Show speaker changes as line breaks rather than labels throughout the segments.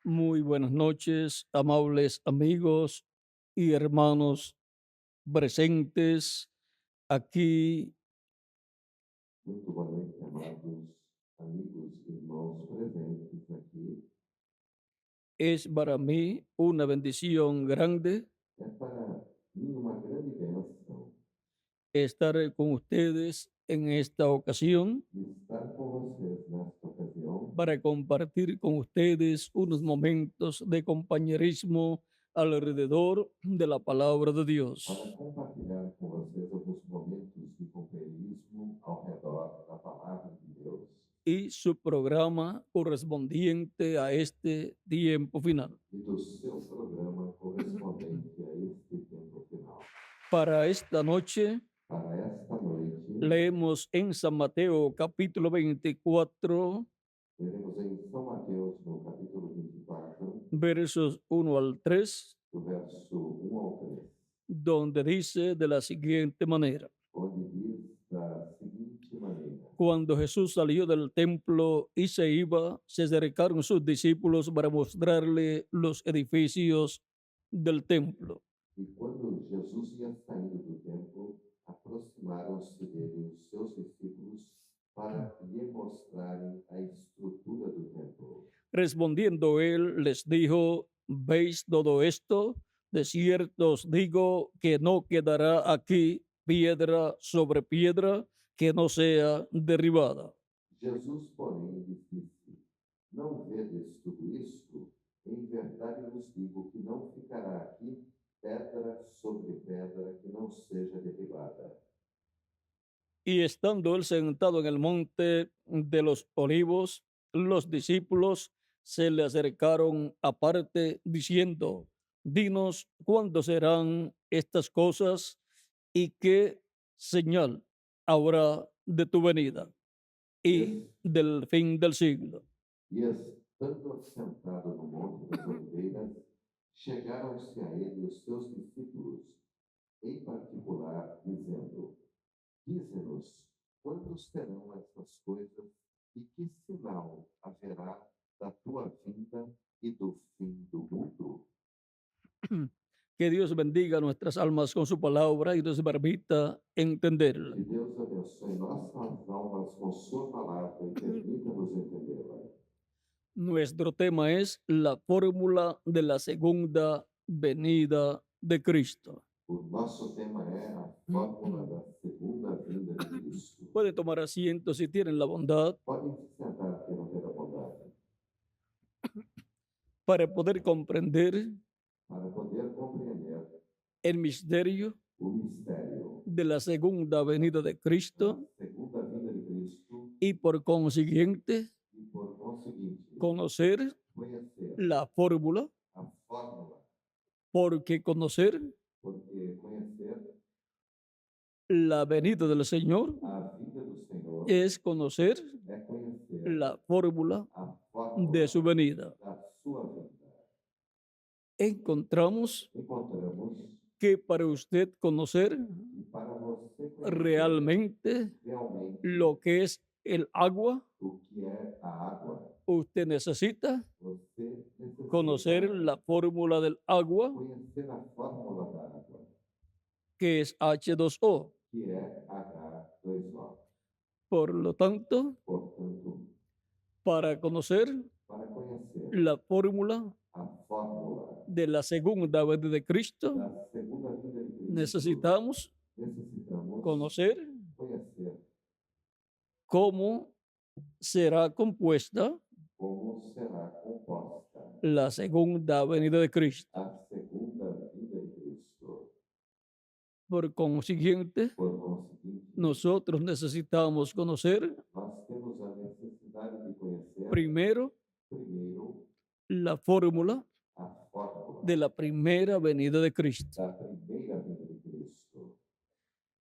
Muy buenas noches, amables amigos y hermanos presentes aquí.
Muito boa noite, amados amigos e irmãos presentes aqui.
Es para mí una bendición grande
É para mim uma grande bênção
estar con ustedes en esta ocasión
estar com vocês nesta ocasião
para compartir con ustedes unos momentos de compañerismo alrededor de la palabra de
para
Dios
compartilhar com vocês alguns momentos de companheirismo ao redor da palavra de Deus
y su programa correspondiente a este tiempo final.
e do seu programa correspondente a este tempo final.
Para esta noche
Para esta noite,
leemos en San Mateo capítulo 24,
leremos em São Mateus, no capítulo 24,
versos 1 al 3,
do verso 1 ao 3,
donde dice de la siguiente manera:
onde diz da seguinte maneira:
Cuando Jesús salió del templo y se iba, se acercaron sus discípulos para mostrarle los edificios del templo.
E quando Jesus ia saindo do templo, aproximaram-se dele os seus discípulos para lhe mostrarem a estrutura do templo.
Respondiendo él, les dijo: ¿Veis todo esto? De cierto os digo que no quedará aquí piedra sobre piedra que no sea derribada.
Jesus, porém, lhes disse: Não vedes tudo isto? Em verdade vos digo que não ficará aqui pedra sobre pedra que não seja derribada.
Y estando él sentado en el monte de los olivos, los discípulos se le acercaron aparte diciendo: Dinos cuándo serán estas cosas y qué señal habrá de tu venida y
E
del fin del siglo.
estando assentado no Monte das Oliveiras, chegaram-se a ele os seus discípulos, em particular, dizendo: Dize-nos, quando serão estas coisas e que sinal haverá da tua vinda e do fim do mundo?
Que Dios bendiga nuestras almas con su palabra y nos permita entenderla.
Que Deus abençoe nossas almas com sua palavra e permita-nos entendê-la.
Nuestro tema es la fórmula de la segunda venida de Cristo.
O nosso tema é a fórmula da segunda vinda de Cristo.
Puede tomar asiento si tienen la bondad
Podem se sentar, que não terá bondade,
para poder comprender
para poder compreender
el misterio
o mistério
de la segunda venida de
da
Cristo
segunda vinda de Cristo
y por consiguiente
e, por conseguinte,
conocer
conhecer
la fórmula,
a fórmula,
porque conocer
porque conhecer
la venida del Señor
a vinda do Senhor
es conocer
é conhecer
la fórmula
a
de
fórmula
su venida.
da sua vinda.
Encontramos
Encontramos
que para usted conocer
que para você conhecer
realmente
realmente
lo que es el agua,
o que é a água,
usted necesita
você necessita
conocer la fórmula del agua,
conhecer a fórmula da água,
que es H2O.
que é H2O.
Por lo tanto,
Portanto,
para conocer
para conhecer
la fórmula
a fórmula
de la segunda venida de Cristo,
da segunda vinda de Cristo,
necesitamos
necessitamos
conocer
conhecer
cómo será compuesta
como será composta
la segunda venida de Cristo.
a segunda vinda de Cristo.
Por consiguiente,
Por conseguinte,
nosotros necesitamos conocer
nós temos a necessidade de conhecer
primero
primeiro
la fórmula
a fórmula
de la primera venida de Cristo.
da primeira vinda de Cristo.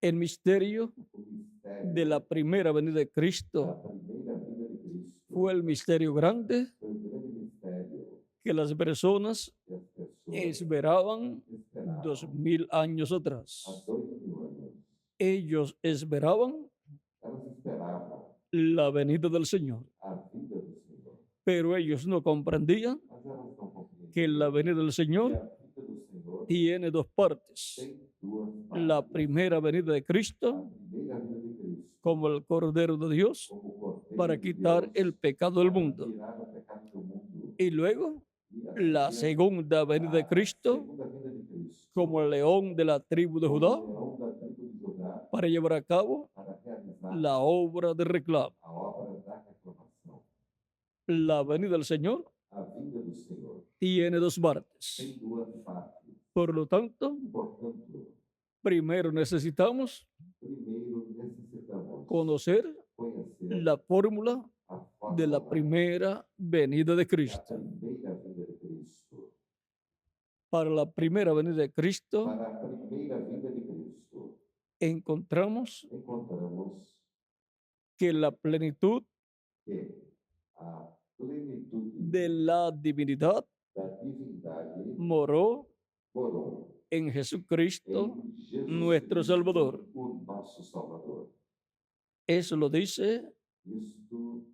El misterio
O mistério
de la primera venida de
da
Cristo
primeira vinda de Cristo
fue el misterio grande
foi o grande mistério
que las personas
que as pessoas
esperaban
esperavam
2000 años
há
atrás.
2000 anos.
Ellos esperaban
Elas esperavam
la venida del Señor,
a vinda do Senhor,
pero ellos no comprendían
mas elas não compreendiam
que la venida del
que
Señor
a vinda do Senhor
tiene dos partes.
tem duas
La
partes.
primera venida de
A
Cristo
primeira vinda de Cristo,
como el Cordero de Dios
como Cordeiro
para
de
quitar el
Deus,
pecado del
para
mundo.
tirar o pecado do mundo.
Y luego
E a
la
seguir,
segunda venida de
a
Cristo
segunda vinda de Cristo,
como el león de la tribu de
como
Judá
leão da tribo de Judá,
para llevar a cabo
para realizar
la obra de reclamo.
a obra da reclamação.
La venida del Señor
A vinda do Senhor
tiene dos partes.
tem duas partes.
Por lo tanto,
Portanto,
primero necesitamos
primeiro necessitamos
conocer
conhecer
la fórmula
a
de la
fórmula
primera venida de
da
Cristo.
primeira vinda de Cristo.
Para la primera venida de Cristo
Para a primeira vinda de Cristo,
encontramos
encontramos
que la plenitud
que a plenitude
de la divinidad
da divindade
moró
morou
en Jesucristo,
em Jesus
nuestro
Cristo,
Salvador.
o nosso Salvador.
Eso lo dice
Isto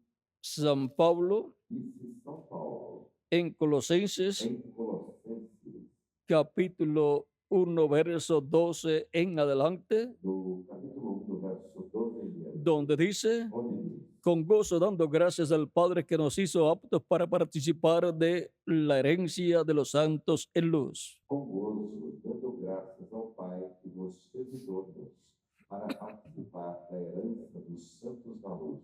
San Pablo
disse São Paulo
en Colosenses
em Colossenses,
capítulo 1, verso 12 en adelante,
no capítulo 1, do verso 12 em diante,
donde dice,
onde diz:
con gozo dando gracias al Padre que nos hizo aptos para participar de la herencia de los santos en luz.
com gozo, dando graças ao Pai que nos fez idôneos para participar da herança dos santos na luz,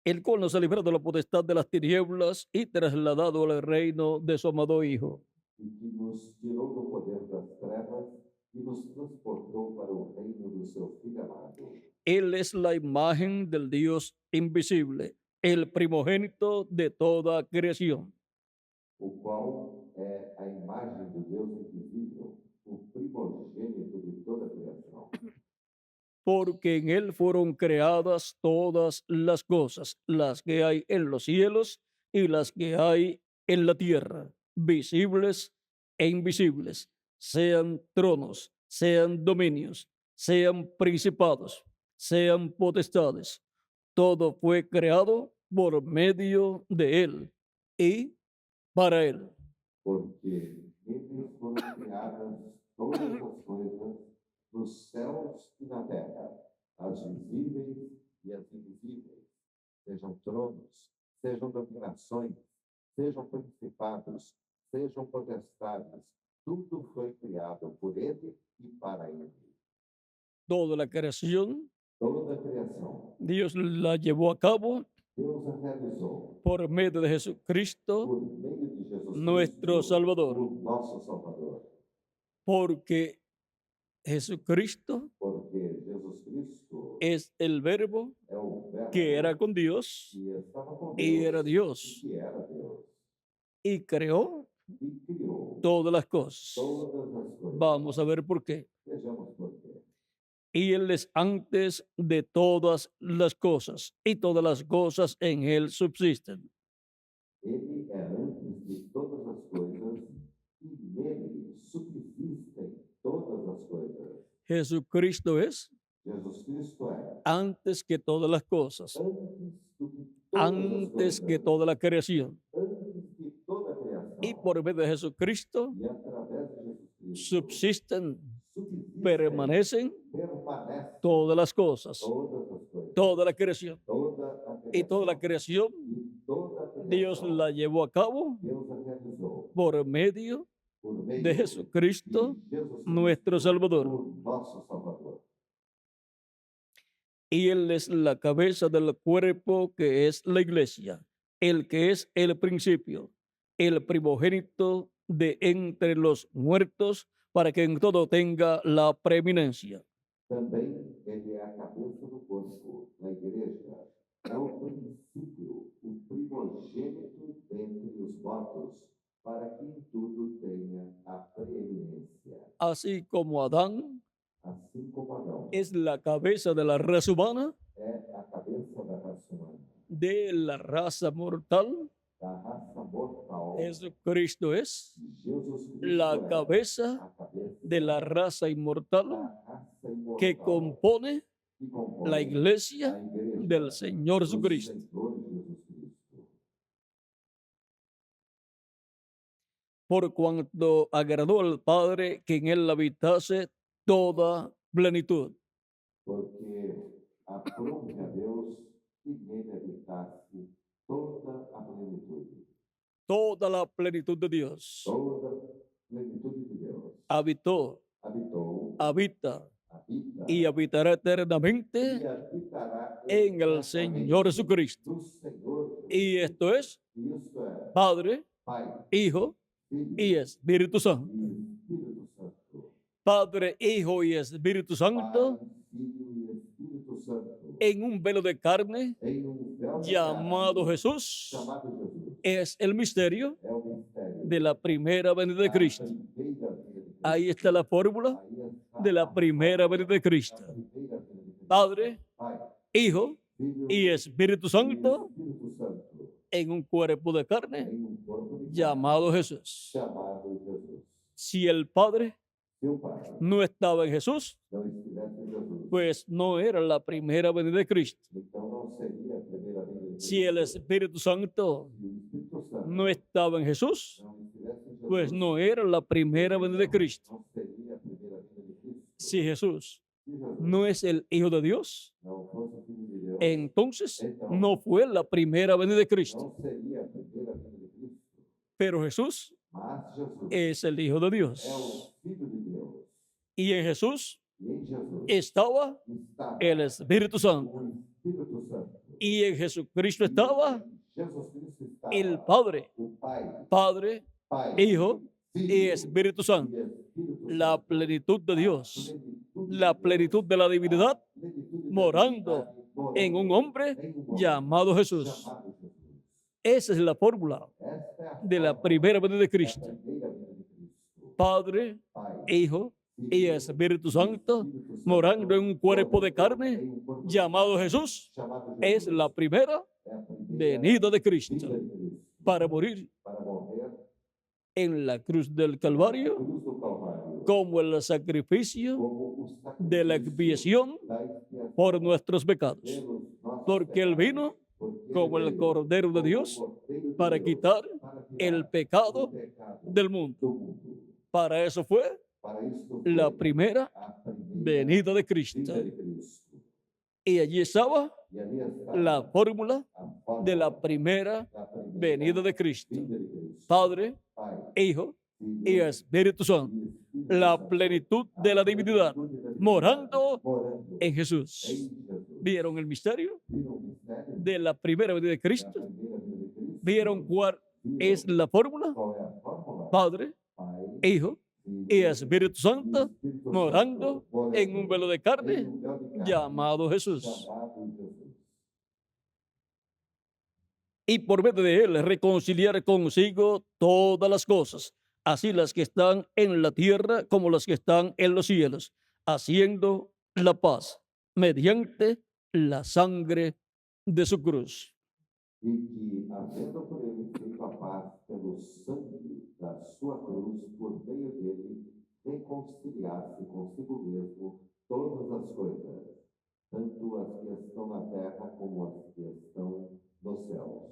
El cual nos ha librado de la potestad de las tinieblas y trasladado al reino de su amado Hijo,
e que nos tirou do poder das trevas e nos transportou para o reino do seu Filho amado.
Él es la imagen del Dios invisible, el primogénito de toda creación.
O qual é a imagem do Deus invisível, o primogênito de toda a criação.
Porque en Él fueron creadas todas las cosas, las que hay en los cielos y las que hay en la tierra, visibles e invisibles, sean tronos, sean dominios, sean principados, sean potestades. Todo fue creado por medio de Él y para Él.
Porque neles foram criadas todas as coisas nos céus e na terra, as visíveis e as invisíveis, sejam tronos, sejam dominações, sejam principados, sejam potestades, tudo foi criado por ele e para ele.
Toda la creación,
Toda a criação,
Dios la llevó a cabo
Deus a realizou
por medio de Jesucristo,
por meio de Jesus
nuestro
Cristo,
Salvador,
o nosso Salvador.
porque Jesucristo
Porque Jesus Cristo
es el verbo
é o verbo
que era con Dios
que estava com
y
Deus
era
e
Dios
que era Deus
y creó
e criou
todas las cosas.
todas as coisas.
Vamos a ver por qué.
Vejamos por quê.
Y Él es antes de todas las cosas y todas las cosas en Él subsisten.
Ele é antes de todas as coisas e nele subsistem todas as coisas.
Jesucristo es
Jesus Cristo é
antes que todas las cosas,
antes
antes
do que todas as
que
coisas,
toda la creación.
antes que toda a criação.
Y por medio de Jesucristo
E através de Jesus Cristo
subsisten,
subsistem,
permanecen
permanecem
todas las cosas,
todas as coisas.
toda la creación.
Toda a
Y toda la
criação.
creación
E toda a criação,
Dios la llevó a cabo
Deus a realizou
por medio
por meio
de Jesucristo,
de Jesus
nuestro
Cristo,
Salvador.
o nosso Salvador.
Y Él es la cabeza del cuerpo que es la iglesia, el que es el principio, el primogénito de entre los muertos, para que en todo tenga la preeminencia.
Também ele é a cabeça do corpo, da igreja. É o princípio, o primogênito dentre os mortos, para que em tudo tenha a preeminência.
Así como Adán
Assim como Adão
es la cabeza de la raza humana,
é a cabeça da raça humana,
de la raza mortal,
da raça mortal,
Jesucristo es
Jesus Cristo
la
é
cabeza
a cabeça
de la raza inmortal
da raça imortal
que compone
que compõe
la
a
iglesia
igreja
del Señor
do
Jesucristo.
Senhor Jesus Cristo.
por cuanto agradó al Padre que en él habitase toda plenitud.
Porque aprove a Deus que nele habitasse toda a plenitude.
Toda la plenitud de Dios
Toda plenitude de Deus
habitó,
habitou,
habita
habita
y habitará
e
eternamente
habitará
en el Señor Jesucristo.
do Senhor
Y
Jesus.
esto es
Isto é,
Padre,
Pai,
Hijo
Filho
y Espíritu Santo.
e Espírito Santo.
Padre, Hijo y Espíritu Santo
Pai, Filho e Espírito Santo.
en un velo de carne
Em um véu de
llamado
carne,
Jesús.
chamado Jesus.
Es el misterio
É o mistério
de la primera venida de
da
Cristo.
primeira vinda de Cristo.
Ahí está la fórmula
Aí está
de la
a
primera
forma
venida de
da
Cristo.
primeira vinda de Cristo.
Padre,
Pai,
Hijo
Filho
y Espíritu Santo
e Espírito Santo.
en un cuerpo de carne
Em um corpo de carne,
llamado Jesús.
chamado Jesus.
Si el Padre
Se o Pai
no estaba en Jesús,
não estivesse em Jesus,
pues no era la primera venida de Cristo.
então não seria a primeira vinda de Cristo.
Si el Espíritu Santo
Se o Espírito Santo
no estaba en Jesús,
não estivesse em Jesus,
pues no era la primera venida de Cristo.
não seria a primeira vinda de Cristo.
Si Jesús
Se Jesus
no es el Hijo de Dios,
não fosse o Filho de Deus,
entonces no fue la primera venida de Cristo.
não seria a primeira vinda de Cristo.
Pero Jesús
Mas Jesus
es el Hijo de
é
Dios.
o Filho de Deus.
Y en Jesús
E em Jesus
estaba
está
el Espíritu Santo.
o Espírito Santo.
Y en Jesucristo estaba
Jesus Cristo está
el Padre,
o Pai,
Padre,
Pai,
Hijo y
Filho
Espíritu Santo.
e Espírito
La
Santo.
plenitud de Dios,
Plenitude
la
de Deus.
plenitud de la divinidad
Plenitude da
morando
divindade
en un hombre
em um homem
llamado Jesús.
chamado Jesus.
Esa es la fórmula
Esta é a
de la
forma
primera venida de
da
Cristo.
primeira vinda de Cristo.
Padre,
Pai,
Hijo y
Filho
Espíritu
e
Santo
Espírito Santo,
morando en un cuerpo de carne
em um corpo
llamado Jesús.
chamado
Es
Jesus.
la primera
É a primeira
venida de
vinda
Cristo
de Cristo
para morir
para morrer
en la cruz del
na
Calvario
cruz do Calvário
como el sacrificio
como o
de la
sacrifício
expiación
da expiação
por nuestros pecados.
pelos nossos
Porque Él
pecados.
vino
Porque
como
ele
el
veio
Cordero de
como o
Dios
Cordeiro de
para
Deus
quitar
para tirar
el
o
pecado
pecado
del mundo.
do mundo.
Para eso fue
Para isto
la
foi
primera
a primeira
venida de Cristo.
vinda de Cristo.
Y allí estaba
E ali está
la fórmula
a fórmula
de la primera
da primeira
venida de Cristo.
vinda de Cristo.
Padre,
Pai,
Hijo
Filho
y Espíritu Santo.
e Espírito
La
Santo.
plenitud
A
de la divinidad
plenitude da divindade
morando
morando
en Jesús.
em Jesus.
¿Vieron el misterio
Viram o mistério
de la primera venida de
da
Cristo?
primeira vinda de Cristo?
¿Vieron cuál
Viram
es la fórmula?
qual é a fórmula?
Padre,
Pai,
Hijo
Filho
y Espíritu Santo
Espírito
morando
Santo, morando
en un velo de carne
em um véu de carne
llamado Jesús.
chamado Jesus.
Y por medio de él reconciliar consigo todas las cosas, así las que están en la tierra como las que están en los cielos, haciendo la paz mediante la sangre de su cruz.
E que, havendo por ele feito a paz pelo sangue da sua cruz, por meio dele, reconciliasse consigo mesmo todas as coisas, tanto as que estão na terra como as que estão nos céus.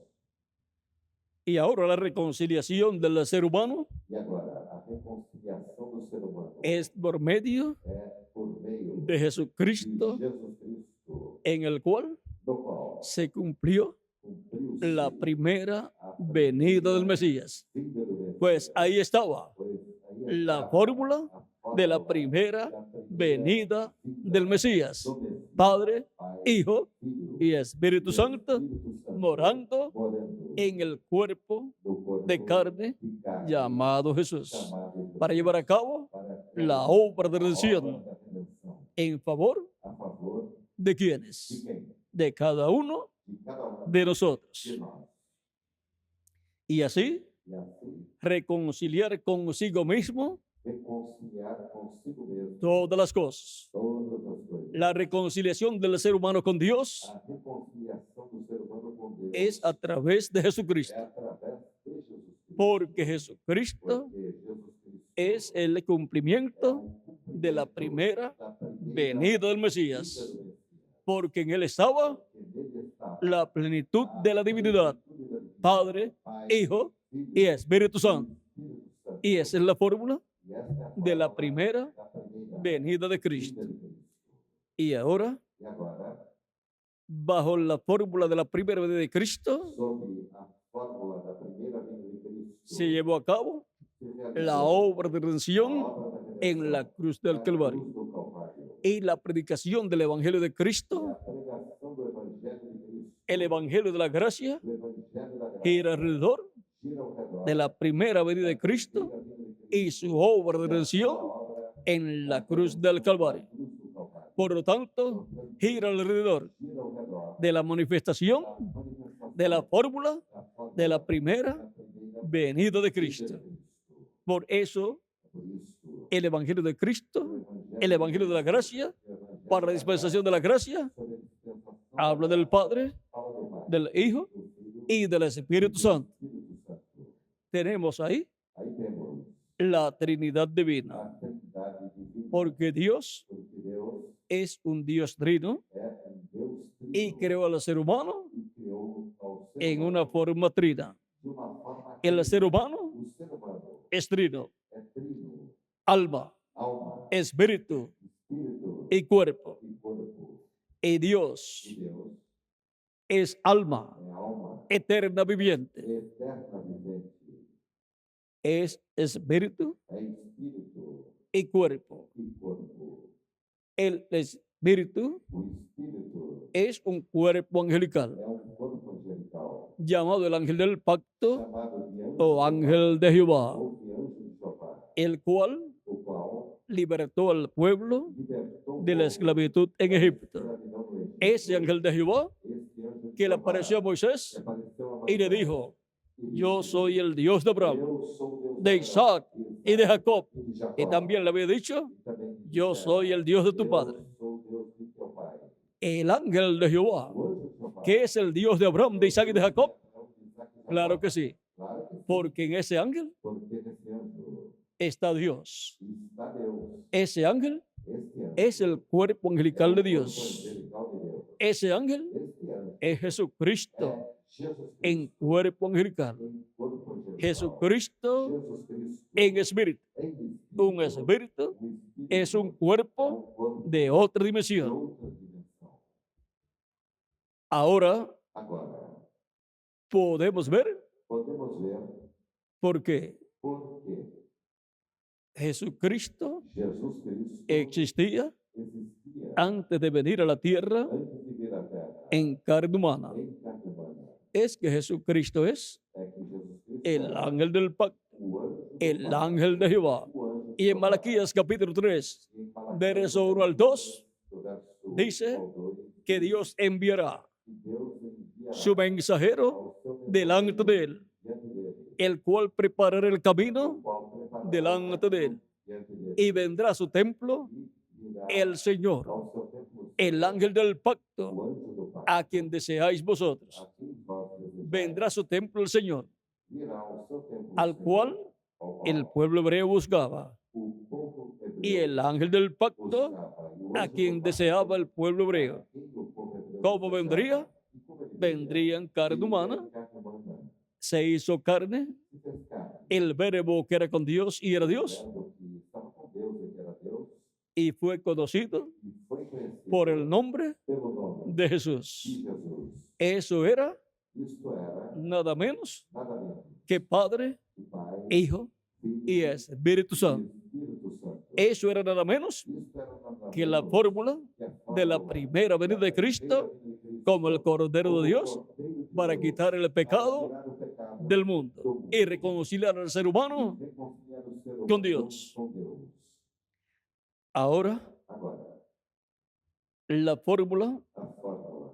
Y ahora la reconciliación del ser humano
E agora, a reconciliação do ser humano
es por medio
é por meio
de Jesucristo,
de Jesus Cristo,
en el cual
do qual
se cumplió
cumpriu-se
la primera
a
venida del Mesías.
vinda do Messias.
Pues ahí estaba
Pois aí
la
está
fórmula
a
de la
fórmula
primera
da primeira
venida
vinda
del Mesías.
do Messias.
Padre,
Pai,
Hijo
Filho
y Espíritu Santo
Espírito Santo,
morando
morando
en el cuerpo
no corpo
de carne
de carne,
llamado Jesús,
chamado Jesus,
para llevar a cabo
para
la obra de
a
redención
obra da redenção,
en favor
a favor
de
de
quienes,
quem?
de cada uno
De cada um
de nosotros.
de nós.
Y así
E assim,
reconciliar consigo mismo
reconciliar consigo mesmo
todas las cosas.
todas as coisas.
La reconciliación del ser humano con Dios
A reconciliação do ser humano com Deus
es a través de
é
Jesucristo,
através de Jesus Cristo.
porque Jesucristo
Porque Jesus Cristo
es el
é
cumplimiento
o
de la
cumprimento
primera
da primeira
venida del
vinda
Mesías,
do Messias.
porque en él estaba
Porque nele está
la plenitud
a
de la divinidad,
plenitude da divindade.
Padre,
Pai,
Hijo
Filho
y Espíritu
e
Santo.
Espírito Santo.
Y esa es la fórmula
E esta é a
de la
fórmula
primera
da primeira
venida de Cristo.
vinda de Cristo.
Y ahora,
E agora,
bajo la fórmula de la primera venida de Cristo,
sob a fórmula da primeira vinda de Cristo,
se llevó a cabo
se
la
realizou
obra de
a
redención
obra da
en la
redenção
cruz del
na
Calvario.
cruz do Calvário.
Y la predicación del Evangelio de
E a
Cristo,
pregação do Evangelho de Cristo,
el Evangelio de la gracia,
o Evangelho da graça,
gira alrededor
gira ao redor
de la primera venida de
da
Cristo
primeira vinda de Cristo
y su obra de
e a
redención
sua obra
en la
na
cruz
redenção
del
na
Calvario.
cruz do Calvário.
Por lo tanto,
Portanto,
gira alrededor
gira ao redor
de la manifestación
da manifestação
de la fórmula
da fórmula
de la primera
da primeira
venida de
vinda de
Cristo.
Cristo.
Por eso,
Por isso,
el Evangelio de
o
Cristo, el Evangelio de la gracia,
o Evangelho
para la
da
dispensación de la gracia,
sobre a dispensação
habla
da
del
graça,
Padre,
fala do Pai,
del Hijo
do Filho
y del Espíritu
e do
Santo.
Espírito Santo.
Tenemos ahí
Aí temos
la Trinidad divina,
a Trindade divina,
porque Dios
porque Deus
es un Dios trino
é um Deus
y
trino
creó al ser humano
e criou ao ser
en
humano
una forma trina.
de uma forma
El
trina.
ser humano
O ser humano
es trino,
é trino,
alma,
alma,
espíritu
espírito
y cuerpo.
e corpo.
Y
E
Dios
Deus
es alma
é alma
eterna viviente,
eterna vivente,
es espíritu
é espírito
y cuerpo.
e corpo.
El espíritu
O espírito
es un cuerpo angelical,
é um corpo angelical,
llamado el ángel del pacto
chamado de anjo
o ángel de Jehová,
ou de anjo de Jeová,
el cual
o qual
libertó al pueblo
libertou
de la esclavitud en Egipto.
escravidão do Egito.
Ese ángel de Jehová
Este anjo de
que le
Jeová
apareció a
que
Moisés
apareceu a
y le
Moisés
dijo,
e
yo
disse,
soy el Dios de Abraham,
eu sou Deus
de
de
Isaac
Abraão,
y de Jacob.
e de Jacó.
Y también le había dicho,
E também lhe
yo
dissera,
soy el Dios de tu
eu
padre.
sou Deus de teu pai.
El ángel de Jehová,
O anjo de Jeová,
que es el Dios de Abraham, de Isaac y de Jacob.
Abraão, de Isaac e Jacó.
Claro que sí,
Claro que sim,
porque en ese ángel
porque nesse anjo
está Dios.
está Deus.
Ese ángel
Este anjo
es el cuerpo angelical de
é o corpo
Dios.
angelical de Deus.
Ese ángel
Este anjo
es Jesucristo
é Jesus
en
Cristo
cuerpo angelical.
em corpo angelical.
Jesucristo
Jesus Cristo
en espíritu.
em espírito.
Un espíritu
O espírito
es un
é
cuerpo
um corpo
de otra
de
dimensión.
outra dimensão.
Ahora
Agora,
podemos ver
podemos ver
por qué
por que
Jesucristo
Jesus Cristo
existía
existia
antes de venir a la tierra
antes de vir à Terra
en carne humana.
em carne humana.
Es que Jesucristo es
É que Jesus Cristo
el
é
ángel del pacto,
o anjo do
el
Pai,
ángel de Jehová.
o anjo
Y
de
en
Jeová.
Malaquías capítulo 3,
Em Malaquias,
verso 1 al 2,
do verso
dice
1 ao 2,
que Dios enviará
que Deus enviará
su mensajero
ao seu
delante de él,
diante dele,
el cual preparará el camino
o qual preparará
delante de él.
diante dele,
Y vendrá a su templo
e virá
el Señor,
ao seu templo
el ángel del pacto,
o anjo do Pai,
a quien deseáis vosotros.
a quem vós desejáis.
Vendrá a su templo el Señor,
Virá ao seu templo
al
Senhor,
cual
ao qual
el pueblo hebreo buscaba.
o povo hebreu
Y el ángel del pacto,
buscaba, e o
a
anjo
quien
do Pai,
deseaba el pueblo hebreo.
a quem o povo hebreu
¿Cómo
desejava.
vendría?
E como ele
Vendría en carne
viria
humana,
em carne humana,
se hizo carne,
se fez carne.
el verbo que era con Dios y era
O
Dios,
verbo que estava com Deus e que era Deus,
y fue conocido
e foi conhecido
por el nombre
pelo nome
de
de
Jesús.
Jesus.
Eso era
Isto era
nada menos
nada menos
que Padre,
que Pai,
Hijo
Filho
y Espíritu
e
Santo.
Espírito Santo.
Eso era nada menos
Isto era nada
que la
menos
fórmula
que a
de la
fórmula
primera venida de
da
Cristo
primeira vinda de Cristo
como el Cordero
como
de Dios
Cordeiro de
para
Deus,
quitar el
para
pecado
tirar o pecado
del mundo y reconciliar al ser humano.
e reconciliar o ser humano
con Dios.
com Deus.
Ahora,
Agora,
la fórmula
a fórmula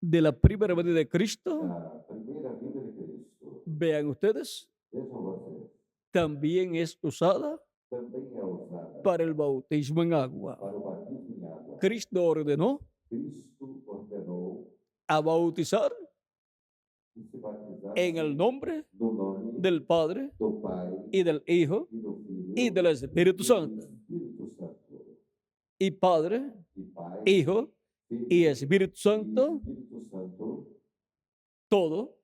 de la primera venida de Cristo,
da primeira vinda de Cristo,
vean ustedes,
vejam vocês,
también es usada
também é usada
para el bautismo en agua.
para o batismo em água.
Cristo ordenó
Cristo ordenou
a bautizar
que se batizasse
en el nombre
no nome
del Padre
do Pai
y del Hijo
e do Filho
y del Espíritu
e do
Santo.
Espírito Santo.
Y Padre,
E Pai,
Hijo
Filho
y Espíritu Santo,
e Espírito Santo,
todo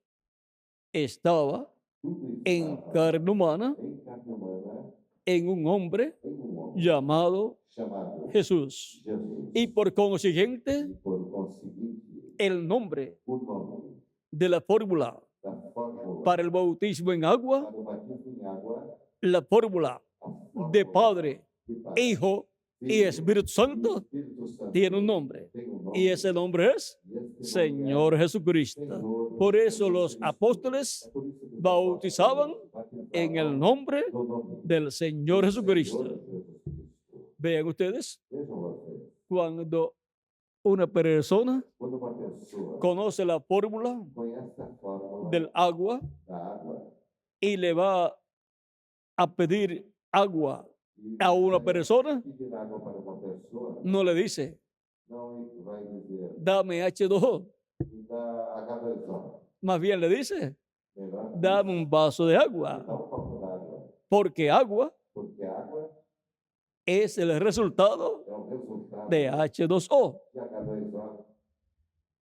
estaba
tudo
en
estava
carne humana
em carne humana
en un hombre
em homem
llamado
chamado
Jesús.
Jesus.
Y por consiguiente,
E por conseguinte,
el nombre
o nome
de la fórmula
da fórmula
para el bautismo en agua,
para o batismo em água,
la fórmula
a
de
fórmula
Padre,
de Pai,
Hijo y
Filho
Espíritu
e
Santo
Espírito Santo
tiene un nombre.
tem um nome,
Y ese nombre es
e este
Señor
nome é
Jesucristo.
Senhor
Por eso
Jesus
los
Cristo.
apóstoles
É por isso que os
bautizaban
apóstolos
en el
batizavam
nombre
no nome
del Señor
do
Jesucristo.
Senhor Jesus Cristo.
Vean ustedes,
Vejam vocês,
cuando una persona
quando uma pessoa
conoce la fórmula
conhece a fórmula
del agua
da água
y le va a pedir agua
e
a una
vai
persona,
pedir água para uma pessoa,
no le dice,
não vai dizer,
dame H2O,
me dá H2O.
más bien le dice,
Melhor
dame un vaso de
me
agua,
dá copo d'água,
porque agua
porque a água
es el resultado
é o resultado
de H2O.
de H2O.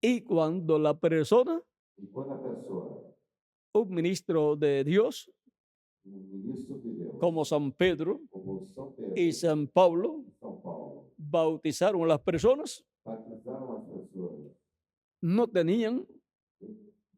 Y cuando la persona,
E quando a pessoa,
un ministro de Dios,
ministro de Deus,
como San Pedro
como São Pedro
y San Pablo,
e São Paulo,
bautizaron a las personas,
batizaram as pessoas,
no tenían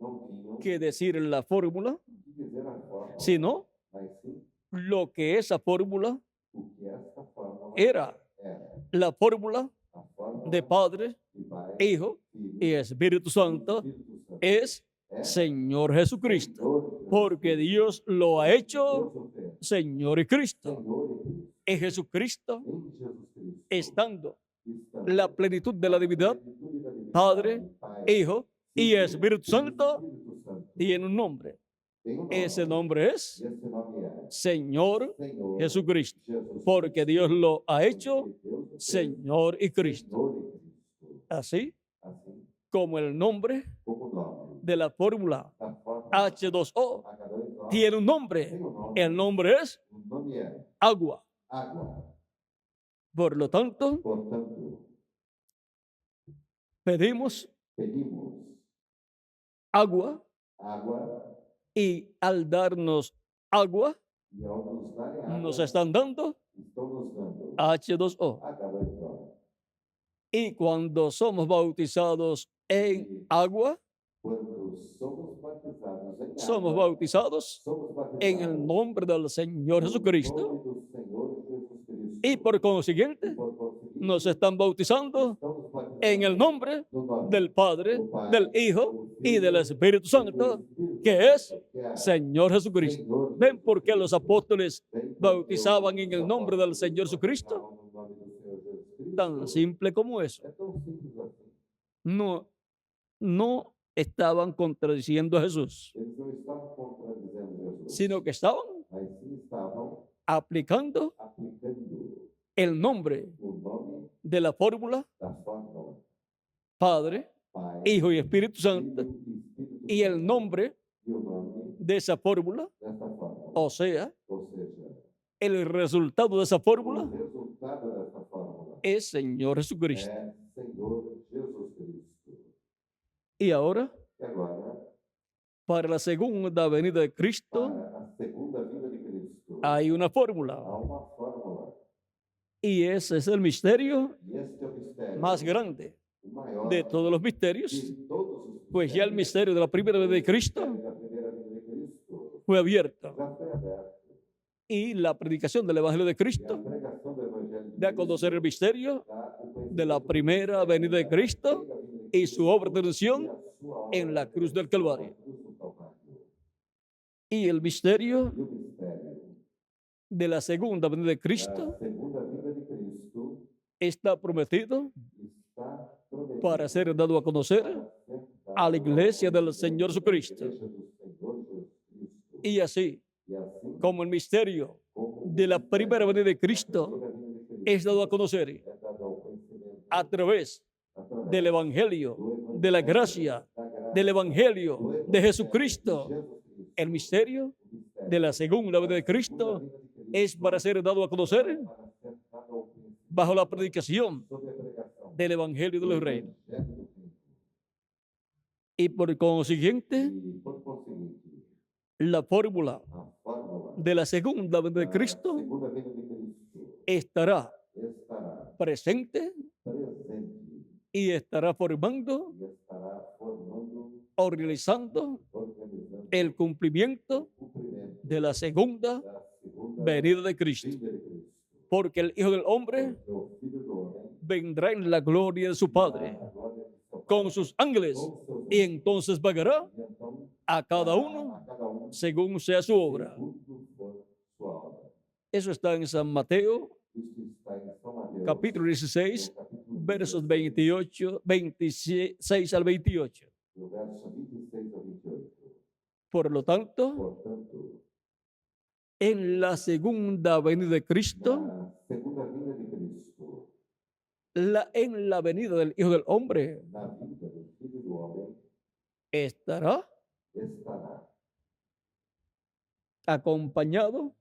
não tinham
que decir la fórmula,
que dizer a fórmula,
sino
mas sim
lo que esa fórmula
o que esta fórmula
era,
era.
la fórmula
A fórmula
de Padre,
de Pai,
Hijo
Filho
y Espíritu Santo
Espírito Santo.
es
É
Señor Jesucristo,
Senhor,
porque Dios lo ha hecho
Deus o fez.
Señor y Cristo.
Senhor e Cristo.
En Jesucristo,
Em Jesus Cristo.
estando
Está
la plenitud de la divinidad,
plenitude da divindade,
Padre,
Pai,
Hijo y
Filho
Espíritu Santo,
Espírito Santo.
tiene un nombre.
Tem um
Ese
nome.
nombre es
E esse nome é
Señor
Senhor
Jesucristo,
Jesus
porque Dios lo ha hecho
Porque Deus o fez.
Señor y Cristo.
Senhor e Cristo.
Así
Assim
como el nombre
como o nome
de la fórmula
da fórmula
H2O
H2O
tiene un nombre.
tem um nome.
El nombre es
O nome é
agua.
água.
Por lo tanto,
Portanto,
pedimos
pedimos
agua
água
y al darnos agua,
e ao nos darem água,
nos están dando
estão nos dando
H2O.
H2O.
Y cuando somos bautizados en agua,
Quando somos batizados em
somos
água,
bautizados
somos batizados
en el nombre del Señor
no
Jesucristo.
nome do Senhor Jesus Cristo.
Y por consiguiente,
Por consiguiente,
nos están bautizando
estamos batizados
en el nombre
no nome
del Padre,
do Pai,
del Hijo y del Espíritu Santo, que es Señor Jesucristo.
Senhor
¿Ven por qué los apóstoles
Bem,
bautizaban en el nombre del Señor Jesucristo?
batizavam no nome do Senhor Jesus Cristo.
Tan simple como eso.
É tão simples assim.
No estaban contradiciendo a Jesús,
Eles não estavam contradizendo Jesus,
sino que estaban
mas sim estavam
aplicando
aplicando
el nombre
o nome
de la fórmula
da fórmula
Padre,
Pai,
Hijo y Espíritu Santo
Filho e Espírito
y el
Santo,
nombre
e o nome
de esa fórmula,
desta fórmula.
o sea,
Ou seja,
el resultado de esa
o
fórmula
resultado desta fórmula
es Señor Jesucristo.
é Senhor Jesus Cristo.
Y ahora,
E agora,
para la segunda venida de Cristo,
para a segunda vinda de Cristo,
hay una fórmula.
há uma fórmula.
Y ese es el misterio
E este é o mistério
más grande
o maior
de todos los misterios,
de todos os
pues ya el
mistérios.
misterio de la primera venida de Cristo
Da primeira vinda de Cristo
fue abierto.
já foi aberto.
Y la predicación del Evangelio de
E a
Cristo
pregação do Evangelho de
da a conocer el misterio
dá o
de la
conhecimento
primera venida de Cristo
da vinda de
y
Cristo
su obra de
e
redención
a sua obra
en la
de
cruz del
redenção
Calvario.
na cruz do Calvário.
Y el misterio
E o mistério
de la segunda venida de
da
Cristo
segunda vinda de Cristo
está prometido
está prometido
para ser dado a conocer
para ser dado
a la iglesia del
ao
Señor
à
Jesucristo.
igreja do Senhor Jesus Cristo.
Y así
E assim,
como el misterio
como
de la primera venida de Cristo
toda a vinda de Cristo
es dado a conocer
é dado ao conhecimento
a través
através
del Evangelio,
do Evangelho,
de la gracia,
da graça,
del
do
Evangelio
Evangelho
de
de
Jesucristo,
Jesus Cristo.
el misterio
O mistério
de la segunda venida de
da
Cristo
segunda vinda de Cristo
es para ser dado a conocer
para ser dado ao conhecimento
bajo la predicación
sobre a pregação
del Evangelio de
do
los Reinos.
Evangelho do Reino.
Y por consiguiente,
E, por conseguinte,
la fórmula
a fórmula
de la segunda venida de
da
Cristo
segunda vinda de Cristo
estará
estará
presente
presente
y estará formando
e estará formando,
o realizando
organizando
el cumplimiento
o cumprimento
de la segunda
da segunda
venida de Cristo.
vinda de Cristo.
Porque el Hijo del Hombre
Porque o Filho do Homem
vendrá en la gloria de su
virá
Padre
na glória de seu
con
Pai
sus ángeles
com seus
y
anjos.
entonces pagará
E então
a cada
dará
uno
a cada um
según sea su obra.
segundo for sua obra.
Eso está en San Mateo,
Isto está em São Mateus,
capítulo 16,
no capítulo
versos
16,
28, 26 al 28.
do verso 26 ao 28.
Por lo tanto,
Portanto,
en la segunda venida de Cristo,
na segunda vinda de Cristo,
en la venida del Hijo del Hombre,
na vinda do Filho do Homem,
estará
estará
acompañado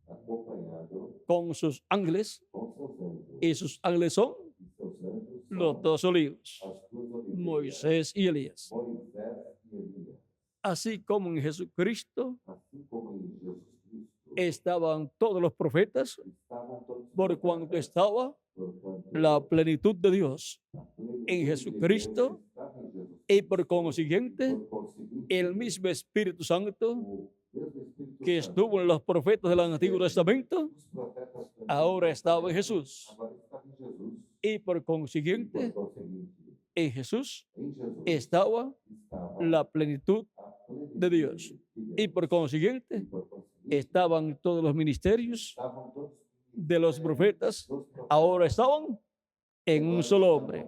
acompanhado
con sus ángeles,
com seus anjos.
y sus ángeles son
E seus anjos
los
são
dos olivos,
as duas oliveiras,
Moisés y Elías.
Moisés e Elias.
Así como en Jesucristo
Assim como em Jesus Cristo
estaban todos los profetas,
estavam todos os
por cuanto
profetas,
estaba
porquanto
la plenitud de Dios
a plenitude
en
de
Jesucristo,
Deus estava em Jesus
y por
Cristo.
consiguiente
Por consiguiente,
el mismo Espíritu Santo
o mesmo Espírito
que
Santo
estuvo en los profetas del Antiguo Testamento,
dos profetas do
ahora
Antigo
estaba en
Testamento,
Jesús.
agora estava em Jesus.
Y por
E
consiguiente
por consiguiente,
en Jesús
em Jesus
estaba
estava
la plenitud
a plenitud
de Dios.
de
Y
Deus.
por consiguiente
E por consiguiente,
estaban todos los ministerios
estavam todos os
de los profetas,
dos profetas,
ahora estaban en un
agora
solo
estavam
hombre,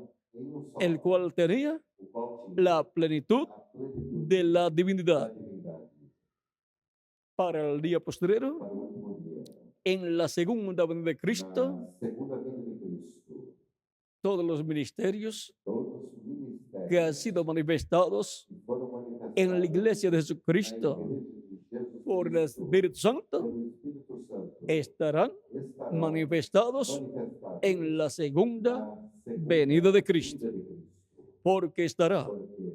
em um só
el
homem,
cual tenía
o qual tinha
la plenitud
a plenitude
de la
da
divinidad.
divindade.
Para el día posterior,
Para o último dia,
en la segunda venida de Cristo,
na segunda vinda de Cristo,
todos los ministerios
todos os ministérios
que han sido manifestados
que foram manifestados
en la iglesia de
na
Jesucristo
igreja de Jesus
por el
Cristo,
Espíritu Santo
pelo Espírito Santo,
estarán
estarão
manifestados
manifestados
en la segunda
na segunda
venida de Cristo,
vinda de Cristo.
porque estará
Porque